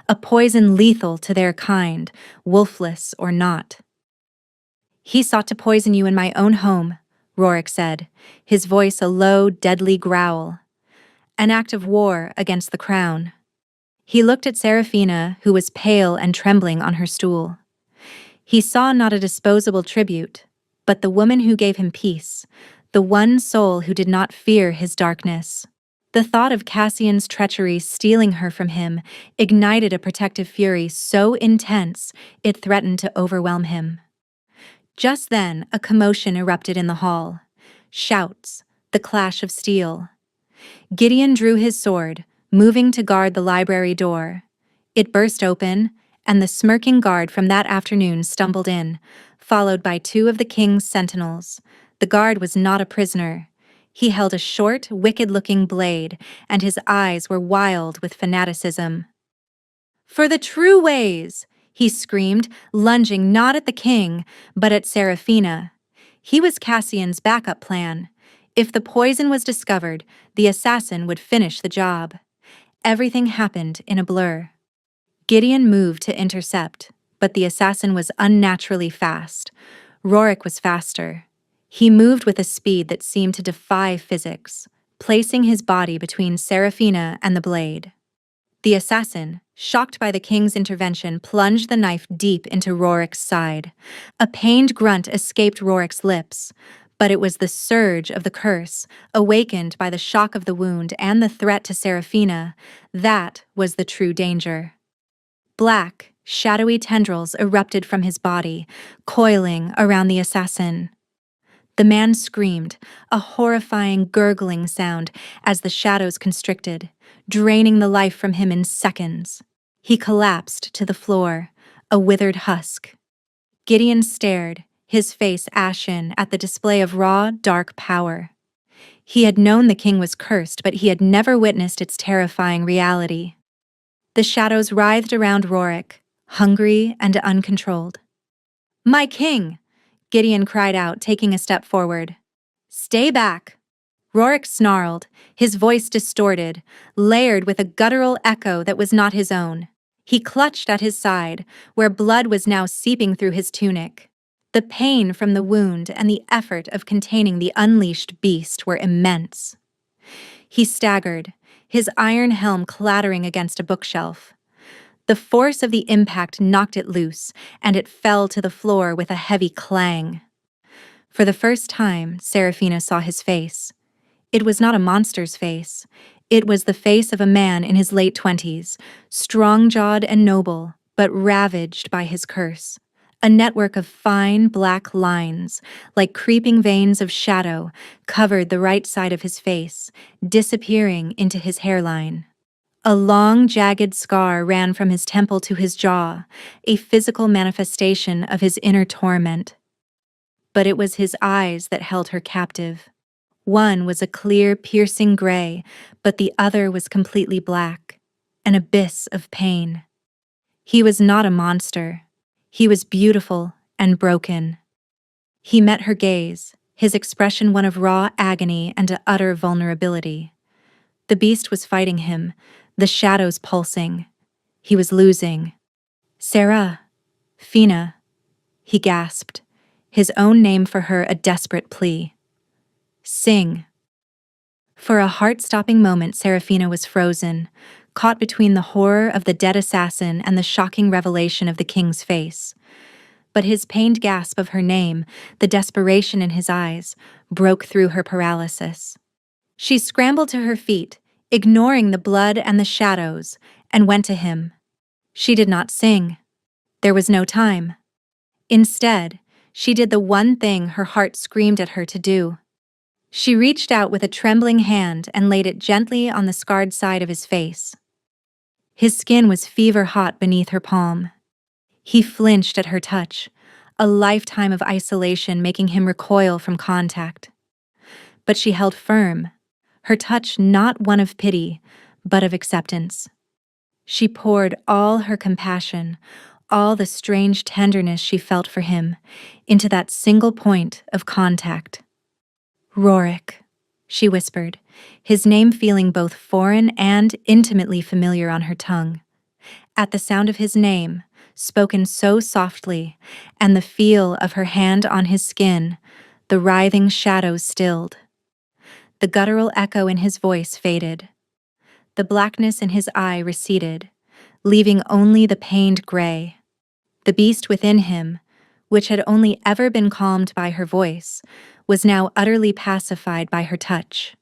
a poison lethal to their kind, wolfless or not. "He sought to poison you in my own home," Rorik said, his voice a low, deadly growl. "An act of war against the crown." He looked at Seraphina, who was pale and trembling on her stool. He saw not a disposable tribute, but the woman who gave him peace, the one soul who did not fear his darkness. The thought of Cassian's treachery stealing her from him ignited a protective fury so intense it threatened to overwhelm him. Just then, a commotion erupted in the hall. Shouts, the clash of steel. Gideon drew his sword, moving to guard the library door. It burst open, and the smirking guard from that afternoon stumbled in, followed by two of the king's sentinels. The guard was not a prisoner. He held a short, wicked-looking blade, and his eyes were wild with fanaticism. "For the true ways!" he screamed, lunging not at the king, but at Seraphina. He was Cassian's backup plan. If the poison was discovered, the assassin would finish the job. Everything happened in a blur. Gideon moved to intercept, but the assassin was unnaturally fast. Rorik was faster. He moved with a speed that seemed to defy physics, placing his body between Seraphina and the blade. The assassin, shocked by the king's intervention, plunged the knife deep into Rorik's side. A pained grunt escaped Rorik's lips, but it was the surge of the curse, awakened by the shock of the wound and the threat to Seraphina, that was the true danger. Black, shadowy tendrils erupted from his body, coiling around the assassin. The man screamed, a horrifying gurgling sound as the shadows constricted, draining the life from him in seconds. He collapsed to the floor, a withered husk. Gideon stared, his face ashen at the display of raw, dark power. He had known the king was cursed, but he had never witnessed its terrifying reality. The shadows writhed around Rorik, hungry and uncontrolled. "My king!" Gideon cried out, taking a step forward. "Stay back!" Rorik snarled, his voice distorted, layered with a guttural echo that was not his own. He clutched at his side, where blood was now seeping through his tunic. The pain from the wound and the effort of containing the unleashed beast were immense. He staggered, his iron helm clattering against a bookshelf. The force of the impact knocked it loose, and it fell to the floor with a heavy clang. For the first time, Seraphina saw his face. It was not a monster's face. It was the face of a man in his late 20s, strong-jawed and noble, but ravaged by his curse. A network of fine, black lines, like creeping veins of shadow, covered the right side of his face, disappearing into his hairline. A long, jagged scar ran from his temple to his jaw, a physical manifestation of his inner torment. But it was his eyes that held her captive. One was a clear, piercing gray, but the other was completely black, an abyss of pain. He was not a monster. He was beautiful and broken. He met her gaze, his expression one of raw agony and utter vulnerability. The beast was fighting him, the shadows pulsing. He was losing. Sarah, Fina, he gasped, his own name for her a desperate plea. Sing. For a heart-stopping moment, Serafina was frozen, caught between the horror of the dead assassin and the shocking revelation of the king's face. But his pained gasp of her name, the desperation in his eyes, broke through her paralysis. She scrambled to her feet, ignoring the blood and the shadows, and went to him. She did not sing. There was no time. Instead, she did the one thing her heart screamed at her to do. She reached out with a trembling hand and laid it gently on the scarred side of his face. His skin was fever-hot beneath her palm. He flinched at her touch, a lifetime of isolation making him recoil from contact. But she held firm, her touch not one of pity, but of acceptance. She poured all her compassion, all the strange tenderness she felt for him, into that single point of contact. Rorik, she whispered, his name feeling both foreign and intimately familiar on her tongue. At the sound of his name, spoken so softly, and the feel of her hand on his skin, the writhing shadows stilled. The guttural echo in his voice faded. The blackness in his eye receded, leaving only the pained gray. The beast within him, which had only ever been calmed by her voice, was now utterly pacified by her touch.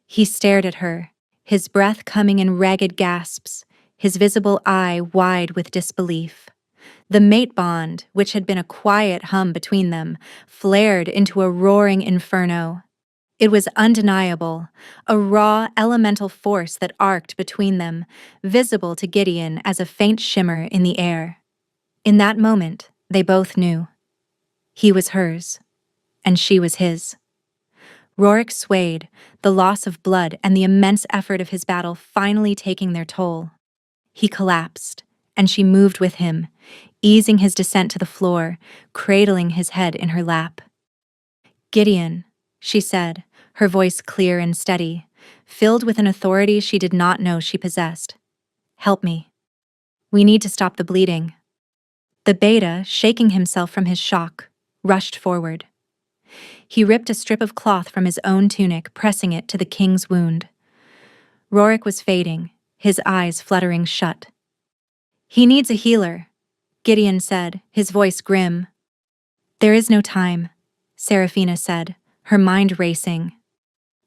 He stared at her, his breath coming in ragged gasps, his visible eye wide with disbelief. The mate bond, which had been a quiet hum between them, flared into a roaring inferno. It was undeniable, a raw, elemental force that arced between them, visible to Gideon as a faint shimmer in the air. In that moment, they both knew. He was hers, and she was his. Rorik swayed, the loss of blood and the immense effort of his battle finally taking their toll. He collapsed, and she moved with him, easing his descent to the floor, cradling his head in her lap. Gideon, she said, her voice clear and steady, filled with an authority she did not know she possessed. Help me. We need to stop the bleeding. The beta, shaking himself from his shock, rushed forward. He ripped a strip of cloth from his own tunic, pressing it to the king's wound. Rorik was fading, his eyes fluttering shut. He needs a healer, Gideon said, his voice grim. There is no time, Serafina said, her mind racing.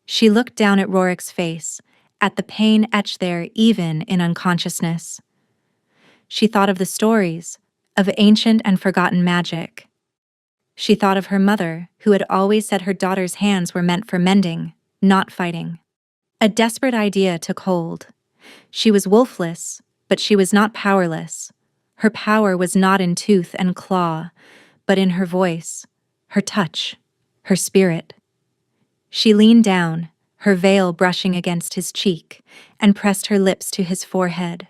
She looked down at Rorik's face, at the pain etched there even in unconsciousness. She thought of the stories, of ancient and forgotten magic. She thought of her mother, who had always said her daughter's hands were meant for mending, not fighting. A desperate idea took hold. She was wolfless, but she was not powerless. Her power was not in tooth and claw, but in her voice, her touch, her spirit. She leaned down, her veil brushing against his cheek, and pressed her lips to his forehead.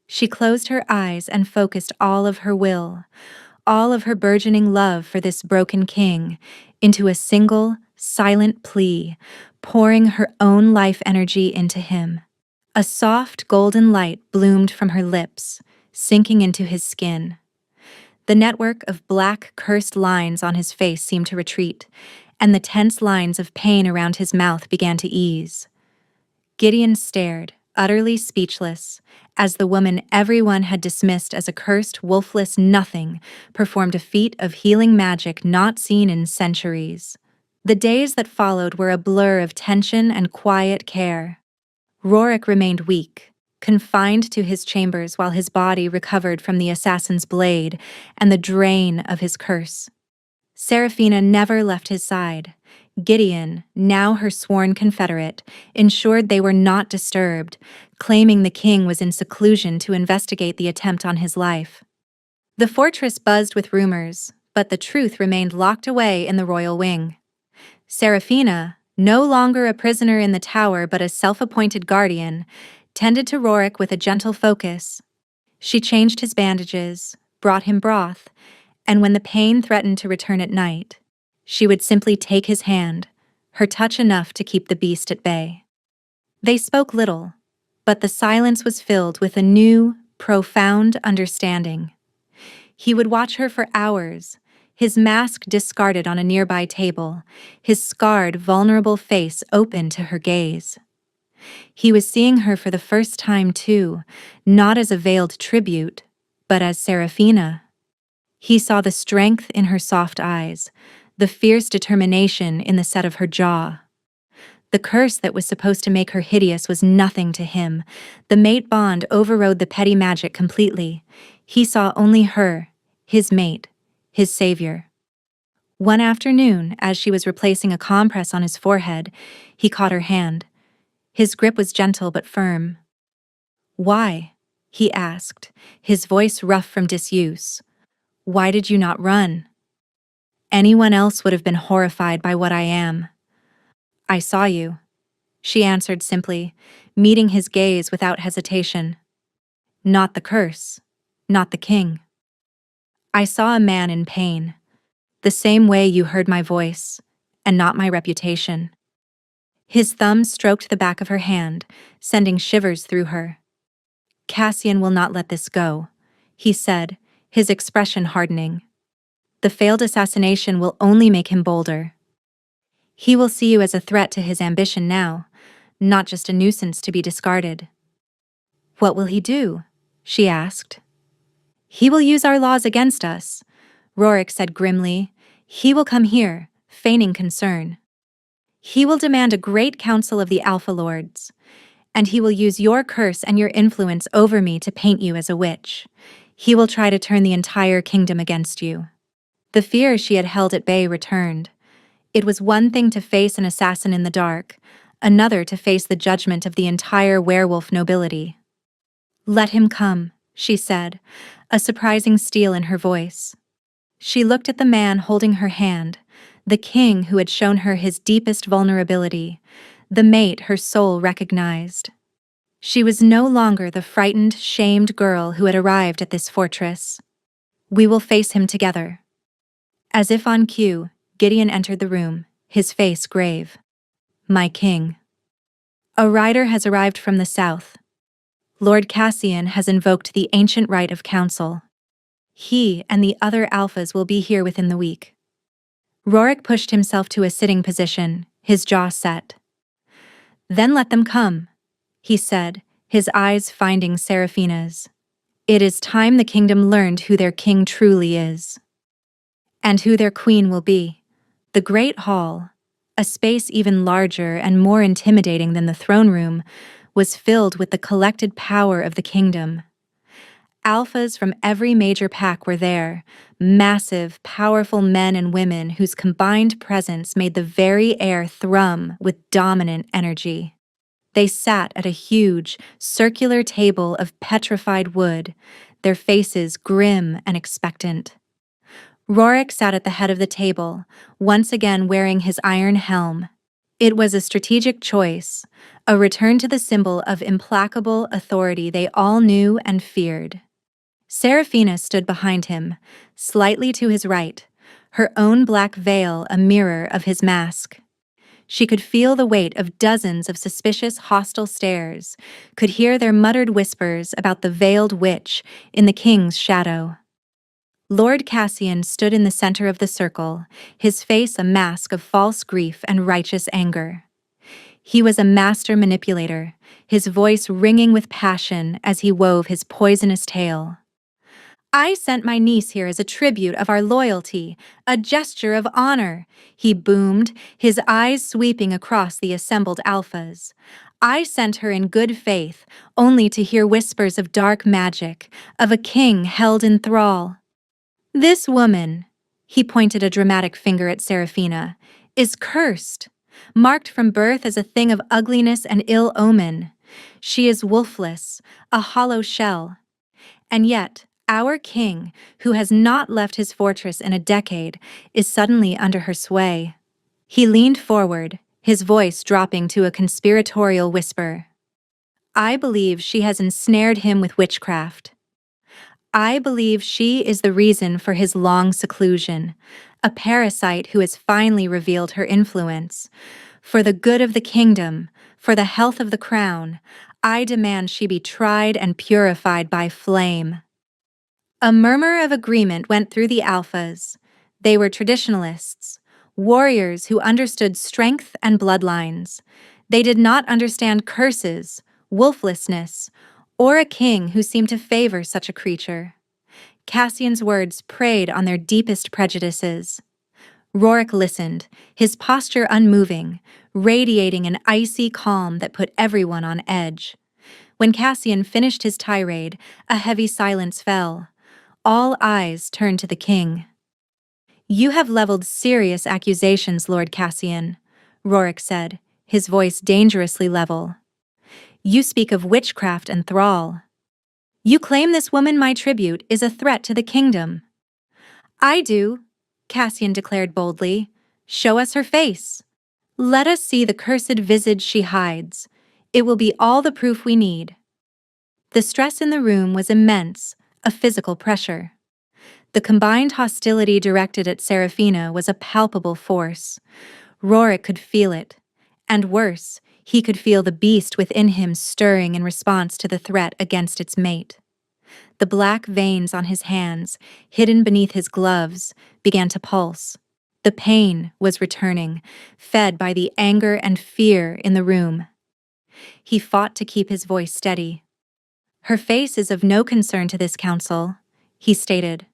She closed her eyes and focused all of her will, all of her burgeoning love for this broken king, into a single, silent plea, pouring her own life energy into him. A soft, golden light bloomed from her lips, sinking into his skin. The network of black, cursed lines on his face seemed to retreat, and the tense lines of pain around his mouth began to ease. Gideon stared, utterly speechless, as the woman everyone had dismissed as a cursed, wolfless nothing performed a feat of healing magic not seen in centuries. The days that followed were a blur of tension and quiet care. Rorik remained weak, confined to his chambers while his body recovered from the assassin's blade and the drain of his curse. Serafina never left his side. Gideon, now her sworn confederate, ensured they were not disturbed, claiming the king was in seclusion to investigate the attempt on his life. The fortress buzzed with rumors, but the truth remained locked away in the royal wing. Serafina, No longer a prisoner in the tower but a self-appointed guardian, tended to Rorik with a gentle focus. She changed his bandages, brought him broth, and when the pain threatened to return at night, she would simply take his hand, her touch enough to keep the beast at bay. They spoke little, but the silence was filled with a new, profound understanding. He would watch her for hours, his mask discarded on a nearby table, his scarred, vulnerable face open to her gaze. He was seeing her for the first time too, not as a veiled tribute, but as Seraphina. He saw the strength in her soft eyes, the fierce determination in the set of her jaw. The curse that was supposed to make her hideous was nothing to him. The mate bond overrode the petty magic completely. He saw only her, his mate, his savior. One afternoon, as she was replacing a compress on his forehead, he caught her hand. His grip was gentle but firm. "Why?" he asked, his voice rough from disuse. "Why did you not run?" "Anyone else would have been horrified by what I am." "I saw you," she answered simply, meeting his gaze without hesitation. "Not the curse, not the king. I saw a man in pain, the same way you heard my voice, and not my reputation." His thumb stroked the back of her hand, sending shivers through her. "Cassian will not let this go," he said, his expression hardening. "The failed assassination will only make him bolder. He will see you as a threat to his ambition now, not just a nuisance to be discarded." "What will he do?" she asked. "He will use our laws against us," Rorik said grimly. "He will come here, feigning concern. He will demand a great council of the Alpha Lords, and he will use your curse and your influence over me to paint you as a witch. He will try to turn the entire kingdom against you." The fear she had held at bay returned. It was one thing to face an assassin in the dark, another to face the judgment of the entire werewolf nobility. "Let him come," she said, a surprising steel in her voice. She looked at the man holding her hand, the king who had shown her his deepest vulnerability, the mate her soul recognized. She was no longer the frightened, shamed girl who had arrived at this fortress. "We will face him together." As if on cue, Gideon entered the room, his face grave. "My king. A rider has arrived from the south. Lord Cassian has invoked the ancient right of council. He and the other alphas will be here within the week." Rorik pushed himself to a sitting position, his jaw set. "Then let them come," he said, his eyes finding Seraphina's. "It is time the kingdom learned who their king truly is. And who their queen will be." The Great Hall, a space even larger and more intimidating than the throne room, was filled with the collected power of the kingdom. Alphas from every major pack were there, massive, powerful men and women whose combined presence made the very air thrum with dominant energy. They sat at a huge, circular table of petrified wood, their faces grim and expectant. Rorik sat at the head of the table, once again wearing his iron helm. It was a strategic choice, a return to the symbol of implacable authority they all knew and feared. Seraphina stood behind him, slightly to his right, her own black veil a mirror of his mask. She could feel the weight of dozens of suspicious, hostile stares, could hear their muttered whispers about the veiled witch in the king's shadow. Lord Cassian stood in the center of the circle, his face a mask of false grief and righteous anger. He was a master manipulator, his voice ringing with passion as he wove his poisonous tale. "I sent my niece here as a tribute of our loyalty, a gesture of honor," he boomed, his eyes sweeping across the assembled alphas. "I sent her in good faith, only to hear whispers of dark magic, of a king held in thrall. This woman," he pointed a dramatic finger at Seraphina, "is cursed, marked from birth as a thing of ugliness and ill omen. She is wolfless, a hollow shell. And yet, our king, who has not left his fortress in a decade, is suddenly under her sway." He leaned forward, his voice dropping to a conspiratorial whisper. I believe she has ensnared him with witchcraft. I believe she is the reason for his long seclusion, a parasite who has finally revealed her influence. For the good of the kingdom, for the health of the crown, I demand she be tried and purified by flame. A murmur of agreement went through the Alphas. They were traditionalists, warriors who understood strength and bloodlines. They did not understand curses, wolflessness, or a king who seemed to favor such a creature. Cassian's words preyed on their deepest prejudices. Rorik listened, his posture unmoving, radiating an icy calm that put everyone on edge. When Cassian finished his tirade, a heavy silence fell. All eyes turned to the king. You have leveled serious accusations, Lord Cassian, Rorik said, his voice dangerously level. You speak of witchcraft and thrall. You claim this woman, my tribute, is a threat to the kingdom. I do, Cassian declared boldly. Show us her face. Let us see the cursed visage she hides. It will be all the proof we need. The stress in the room was immense, a physical pressure. The combined hostility directed at Seraphina was a palpable force. Rorik could feel it. And worse, he could feel the beast within him stirring in response to the threat against its mate. The black veins on his hands, hidden beneath his gloves, began to pulse. The pain was returning, fed by the anger and fear in the room. He fought to keep his voice steady. Her face is of no concern to this council, he stated.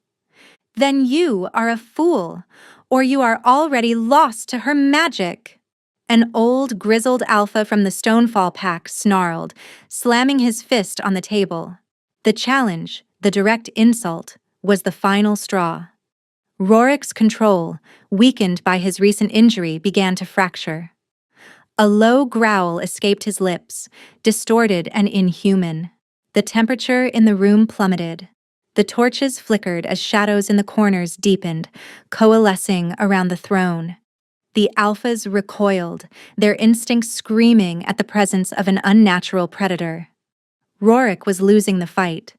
Then you are a fool, or you are already lost to her magic. An old, grizzled alpha from the Stonefall pack snarled, slamming his fist on the table. The challenge, the direct insult, was the final straw. Rorik's control, weakened by his recent injury, began to fracture. A low growl escaped his lips, distorted and inhuman. The temperature in the room plummeted. The torches flickered as shadows in the corners deepened, coalescing around the throne. The Alphas recoiled, their instincts screaming at the presence of an unnatural predator. Rorik was losing the fight.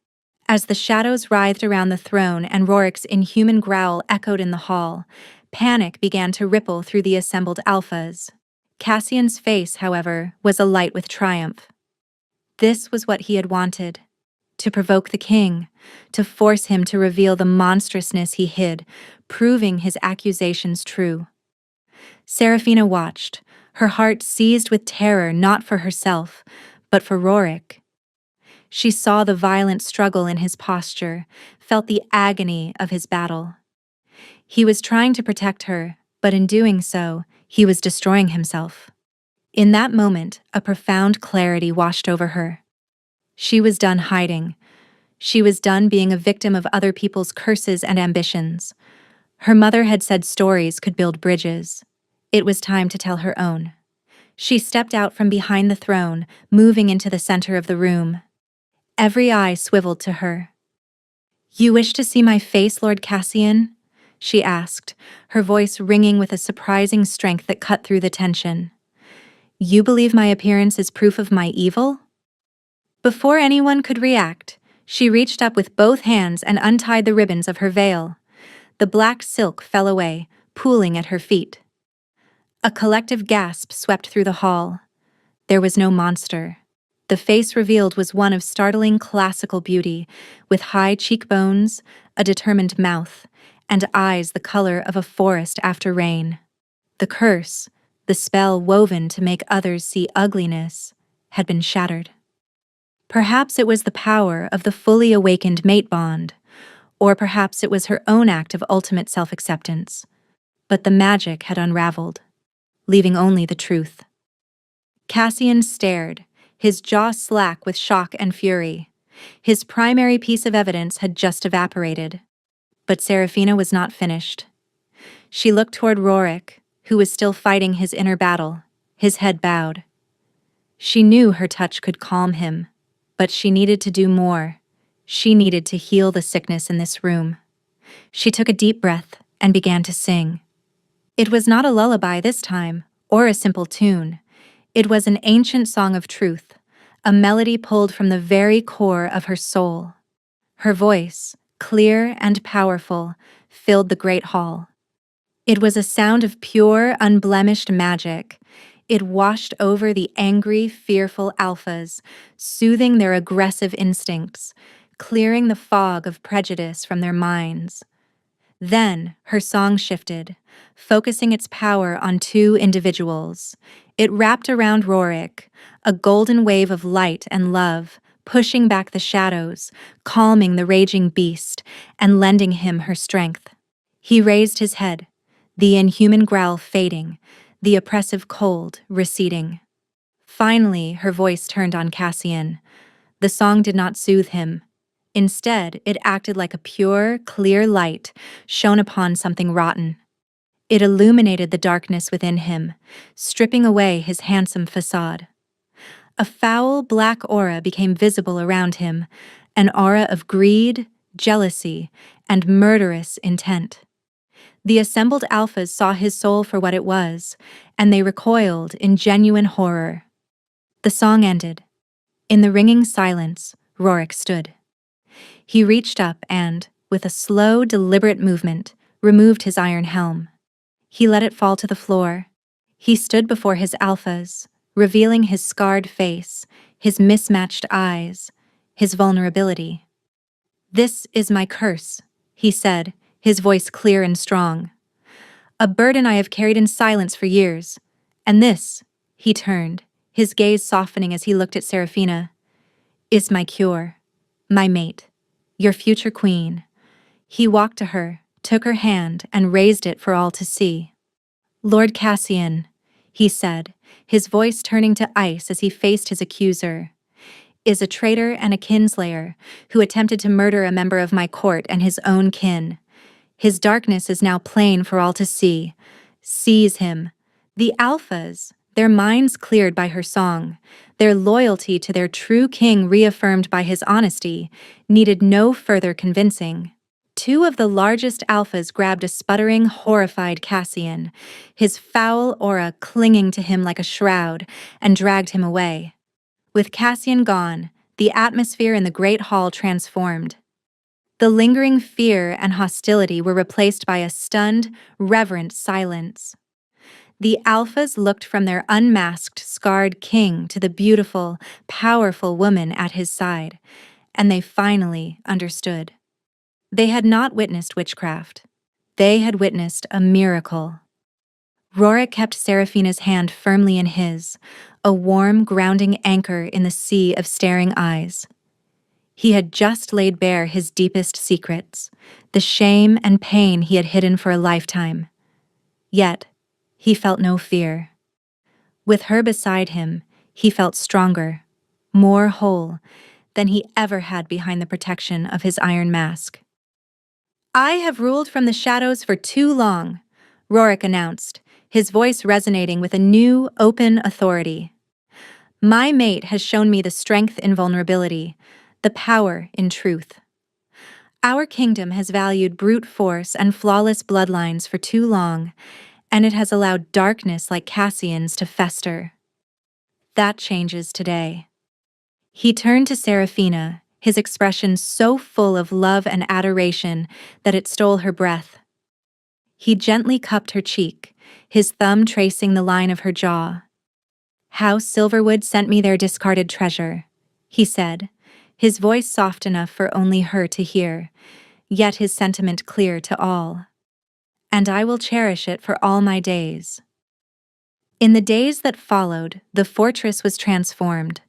As the shadows writhed around the throne and Rorik's inhuman growl echoed in the hall, panic began to ripple through the assembled Alphas. Cassian's face, however, was alight with triumph. This was what he had wanted. To provoke the king, to force him to reveal the monstrousness he hid, proving his accusations true. Seraphina watched, her heart seized with terror not for herself, but for Rorik. She saw the violent struggle in his posture, felt the agony of his battle. He was trying to protect her, but in doing so, he was destroying himself. In that moment, a profound clarity washed over her. She was done hiding. She was done being a victim of other people's curses and ambitions. Her mother had said stories could build bridges. It was time to tell her own. She stepped out from behind the throne, moving into the center of the room. Every eye swiveled to her. You wish to see my face, Lord Cassian? She asked, her voice ringing with a surprising strength that cut through the tension. You believe my appearance is proof of my evil? Before anyone could react, she reached up with both hands and untied the ribbons of her veil. The black silk fell away, pooling at her feet. A collective gasp swept through the hall. There was no monster. The face revealed was one of startling classical beauty, with high cheekbones, a determined mouth, and eyes the color of a forest after rain. The curse, the spell woven to make others see ugliness, had been shattered. Perhaps it was the power of the fully awakened mate bond, or perhaps it was her own act of ultimate self-acceptance. But the magic had unraveled, leaving only the truth. Cassian stared, his jaw slack with shock and fury. His primary piece of evidence had just evaporated. But Seraphina was not finished. She looked toward Rorik, who was still fighting his inner battle, his head bowed. She knew her touch could calm him, but she needed to do more. She needed to heal the sickness in this room. She took a deep breath and began to sing. It was not a lullaby this time, or a simple tune. It was an ancient song of truth, a melody pulled from the very core of her soul. Her voice, clear and powerful, filled the great hall. It was a sound of pure, unblemished magic. It washed over the angry, fearful alphas, soothing their aggressive instincts, clearing the fog of prejudice from their minds. Then her song shifted, focusing its power on two individuals. It wrapped around Rorik, a golden wave of light and love, pushing back the shadows, calming the raging beast, and lending him her strength. He raised his head, the inhuman growl fading, the oppressive cold receding. Finally, her voice turned on Cassian. The song did not soothe him. Instead, it acted like a pure, clear light shone upon something rotten. It illuminated the darkness within him, stripping away his handsome facade. A foul, black aura became visible around him, an aura of greed, jealousy, and murderous intent. The assembled alphas saw his soul for what it was, and they recoiled in genuine horror. The song ended. In the ringing silence, Rorik stood. He reached up and, with a slow, deliberate movement, removed his iron helm. He let it fall to the floor. He stood before his alphas, revealing his scarred face, his mismatched eyes, his vulnerability. "This is my curse," he said, his voice clear and strong. "A burden I have carried in silence for years. And this," he turned, his gaze softening as he looked at Seraphina, "is my cure, my mate. Your future queen." He walked to her, took her hand, and raised it for all to see. "Lord Cassian," he said, his voice turning to ice as he faced his accuser, "is a traitor and a kinslayer who attempted to murder a member of my court and his own kin. His darkness is now plain for all to see. Seize him." The alphas, their minds cleared by her song, their loyalty to their true king reaffirmed by his honesty, needed no further convincing. Two of the largest alphas grabbed a sputtering, horrified Cassian, his foul aura clinging to him like a shroud, and dragged him away. With Cassian gone, the atmosphere in the great hall transformed. The lingering fear and hostility were replaced by a stunned, reverent silence. The alphas looked from their unmasked, scarred king to the beautiful, powerful woman at his side, and they finally understood. They had not witnessed witchcraft. They had witnessed a miracle. Rorik kept Seraphina's hand firmly in his, a warm, grounding anchor in the sea of staring eyes. He had just laid bare his deepest secrets, the shame and pain he had hidden for a lifetime. Yet, he felt no fear. With her beside him, he felt stronger, more whole, than he ever had behind the protection of his iron mask. "I have ruled from the shadows for too long," Rorik announced, his voice resonating with a new, open authority. "My mate has shown me the strength in vulnerability, the power in truth. Our kingdom has valued brute force and flawless bloodlines for too long, and it has allowed darkness like Cassian's to fester. That changes today." He turned to Seraphina, his expression so full of love and adoration that it stole her breath. He gently cupped her cheek, his thumb tracing the line of her jaw. "House Silverwood sent me their discarded treasure," he said, his voice soft enough for only her to hear, yet his sentiment clear to all. "And I will cherish it for all my days." In the days that followed, the fortress was transformed.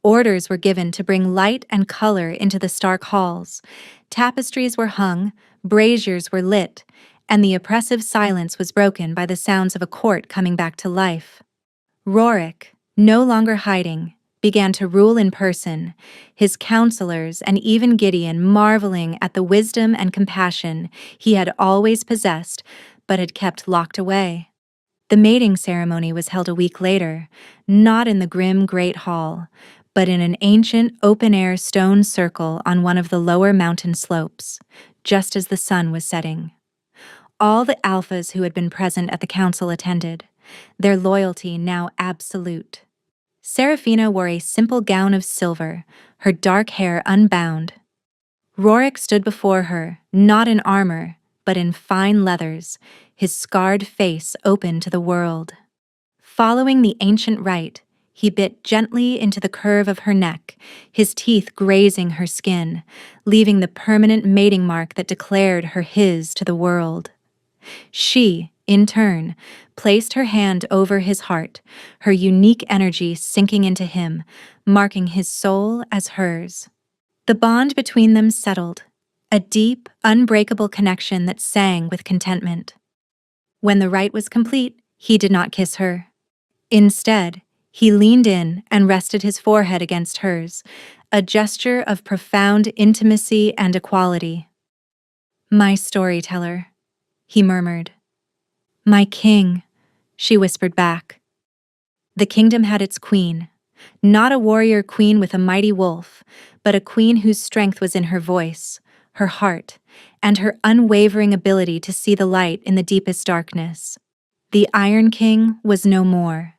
Orders were given to bring light and color into the stark halls. Tapestries were hung, braziers were lit, and the oppressive silence was broken by the sounds of a court coming back to life. Rorik, no longer hiding, began to rule in person, his counselors and even Gideon marveling at the wisdom and compassion he had always possessed but had kept locked away. The mating ceremony was held a week later, not in the grim Great Hall, but in an ancient open-air stone circle on one of the lower mountain slopes, just as the sun was setting. All the alphas who had been present at the council attended, their loyalty now absolute. Seraphina wore a simple gown of silver, her dark hair unbound. Rorik stood before her, not in armor, but in fine leathers, his scarred face open to the world. Following the ancient rite, he bit gently into the curve of her neck, his teeth grazing her skin, leaving the permanent mating mark that declared her his to the world. She, in turn, placed her hand over his heart, her unique energy sinking into him, marking his soul as hers. The bond between them settled, a deep, unbreakable connection that sang with contentment. When the rite was complete, he did not kiss her. Instead, he leaned in and rested his forehead against hers, a gesture of profound intimacy and equality. "My storyteller," he murmured. "My king," she whispered back. The kingdom had its queen, not a warrior queen with a mighty wolf, but a queen whose strength was in her voice, her heart, and her unwavering ability to see the light in the deepest darkness. The Iron King was no more.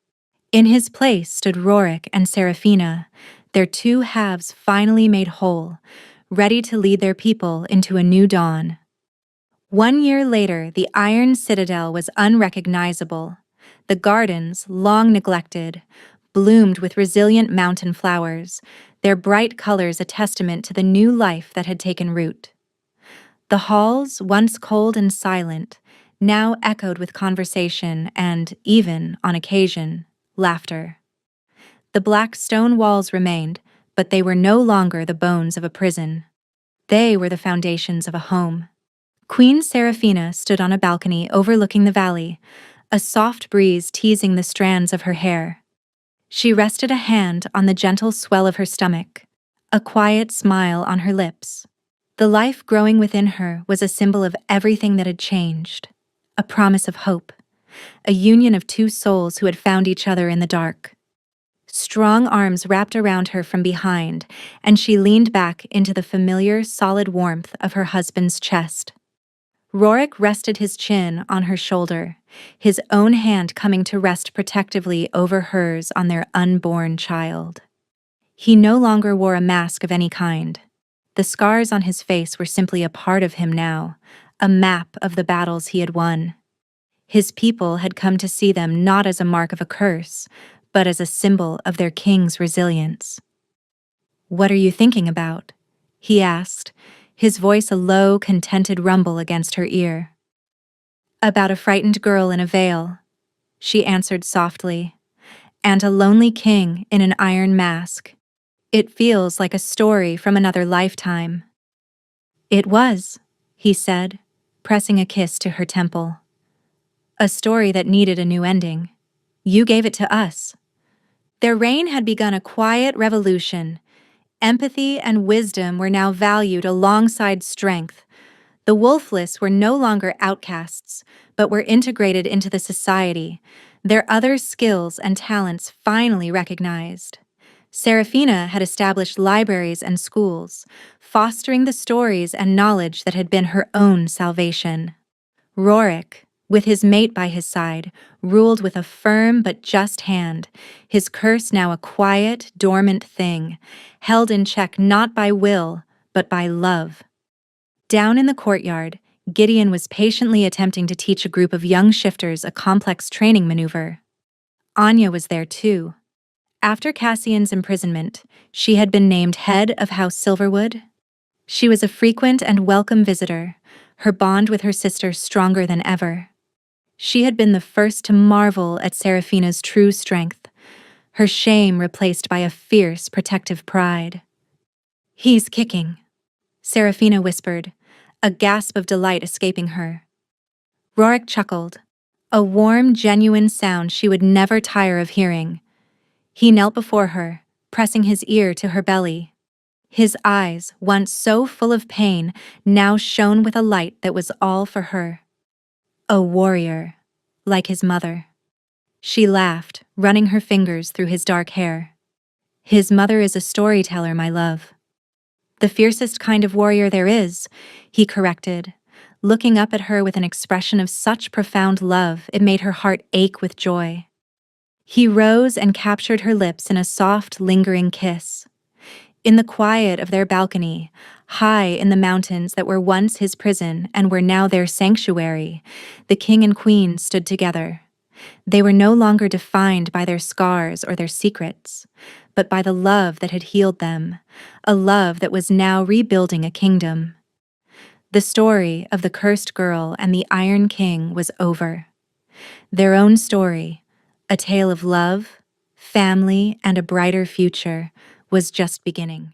In his place stood Rorik and Seraphina, their two halves finally made whole, ready to lead their people into a new dawn. 1 year later, the Iron Citadel was unrecognizable. The gardens, long neglected, bloomed with resilient mountain flowers, their bright colors a testament to the new life that had taken root. The halls, once cold and silent, now echoed with conversation and, even, on occasion, laughter. The black stone walls remained, but they were no longer the bones of a prison. They were the foundations of a home. Queen Seraphina stood on a balcony overlooking the valley, a soft breeze teasing the strands of her hair. She rested a hand on the gentle swell of her stomach, a quiet smile on her lips. The life growing within her was a symbol of everything that had changed, a promise of hope, a union of two souls who had found each other in the dark. Strong arms wrapped around her from behind, and she leaned back into the familiar, solid warmth of her husband's chest. Rorik rested his chin on her shoulder, his own hand coming to rest protectively over hers on their unborn child. He no longer wore a mask of any kind. The scars on his face were simply a part of him now, a map of the battles he had won. His people had come to see them not as a mark of a curse, but as a symbol of their king's resilience. "What are you thinking about?" he asked, his voice a low, contented rumble against her ear. "About a frightened girl in a veil," she answered softly, "and a lonely king in an iron mask. It feels like a story from another lifetime." "It was," he said, pressing a kiss to her temple. "A story that needed a new ending. You gave it to us." Their reign had begun a quiet revolution. Empathy and wisdom were now valued alongside strength. The wolfless were no longer outcasts, but were integrated into the society, their other skills and talents finally recognized. Seraphina had established libraries and schools, fostering the stories and knowledge that had been her own salvation. Rorik, with his mate by his side, ruled with a firm but just hand, his curse now a quiet, dormant thing, held in check not by will, but by love. Down in the courtyard, Gideon was patiently attempting to teach a group of young shifters a complex training maneuver. Anya was there too. After Cassian's imprisonment, she had been named head of House Silverwood. She was a frequent and welcome visitor, her bond with her sister stronger than ever. She had been the first to marvel at Seraphina's true strength, her shame replaced by a fierce, protective pride. "He's kicking," Seraphina whispered, a gasp of delight escaping her. Rorik chuckled, a warm, genuine sound she would never tire of hearing. He knelt before her, pressing his ear to her belly. His eyes, once so full of pain, now shone with a light that was all for her. A warrior, like his mother. She laughed, running her fingers through his dark hair. "His mother is a storyteller, my love." "The fiercest kind of warrior there is," he corrected, looking up at her with an expression of such profound love it made her heart ache with joy. He rose and captured her lips in a soft, lingering kiss. In the quiet of their balcony, high in the mountains that were once his prison and were now their sanctuary, the king and queen stood together. They were no longer defined by their scars or their secrets, but by the love that had healed them, a love that was now rebuilding a kingdom. The story of the cursed girl and the Iron King was over. Their own story, a tale of love, family, and a brighter future, was just beginning.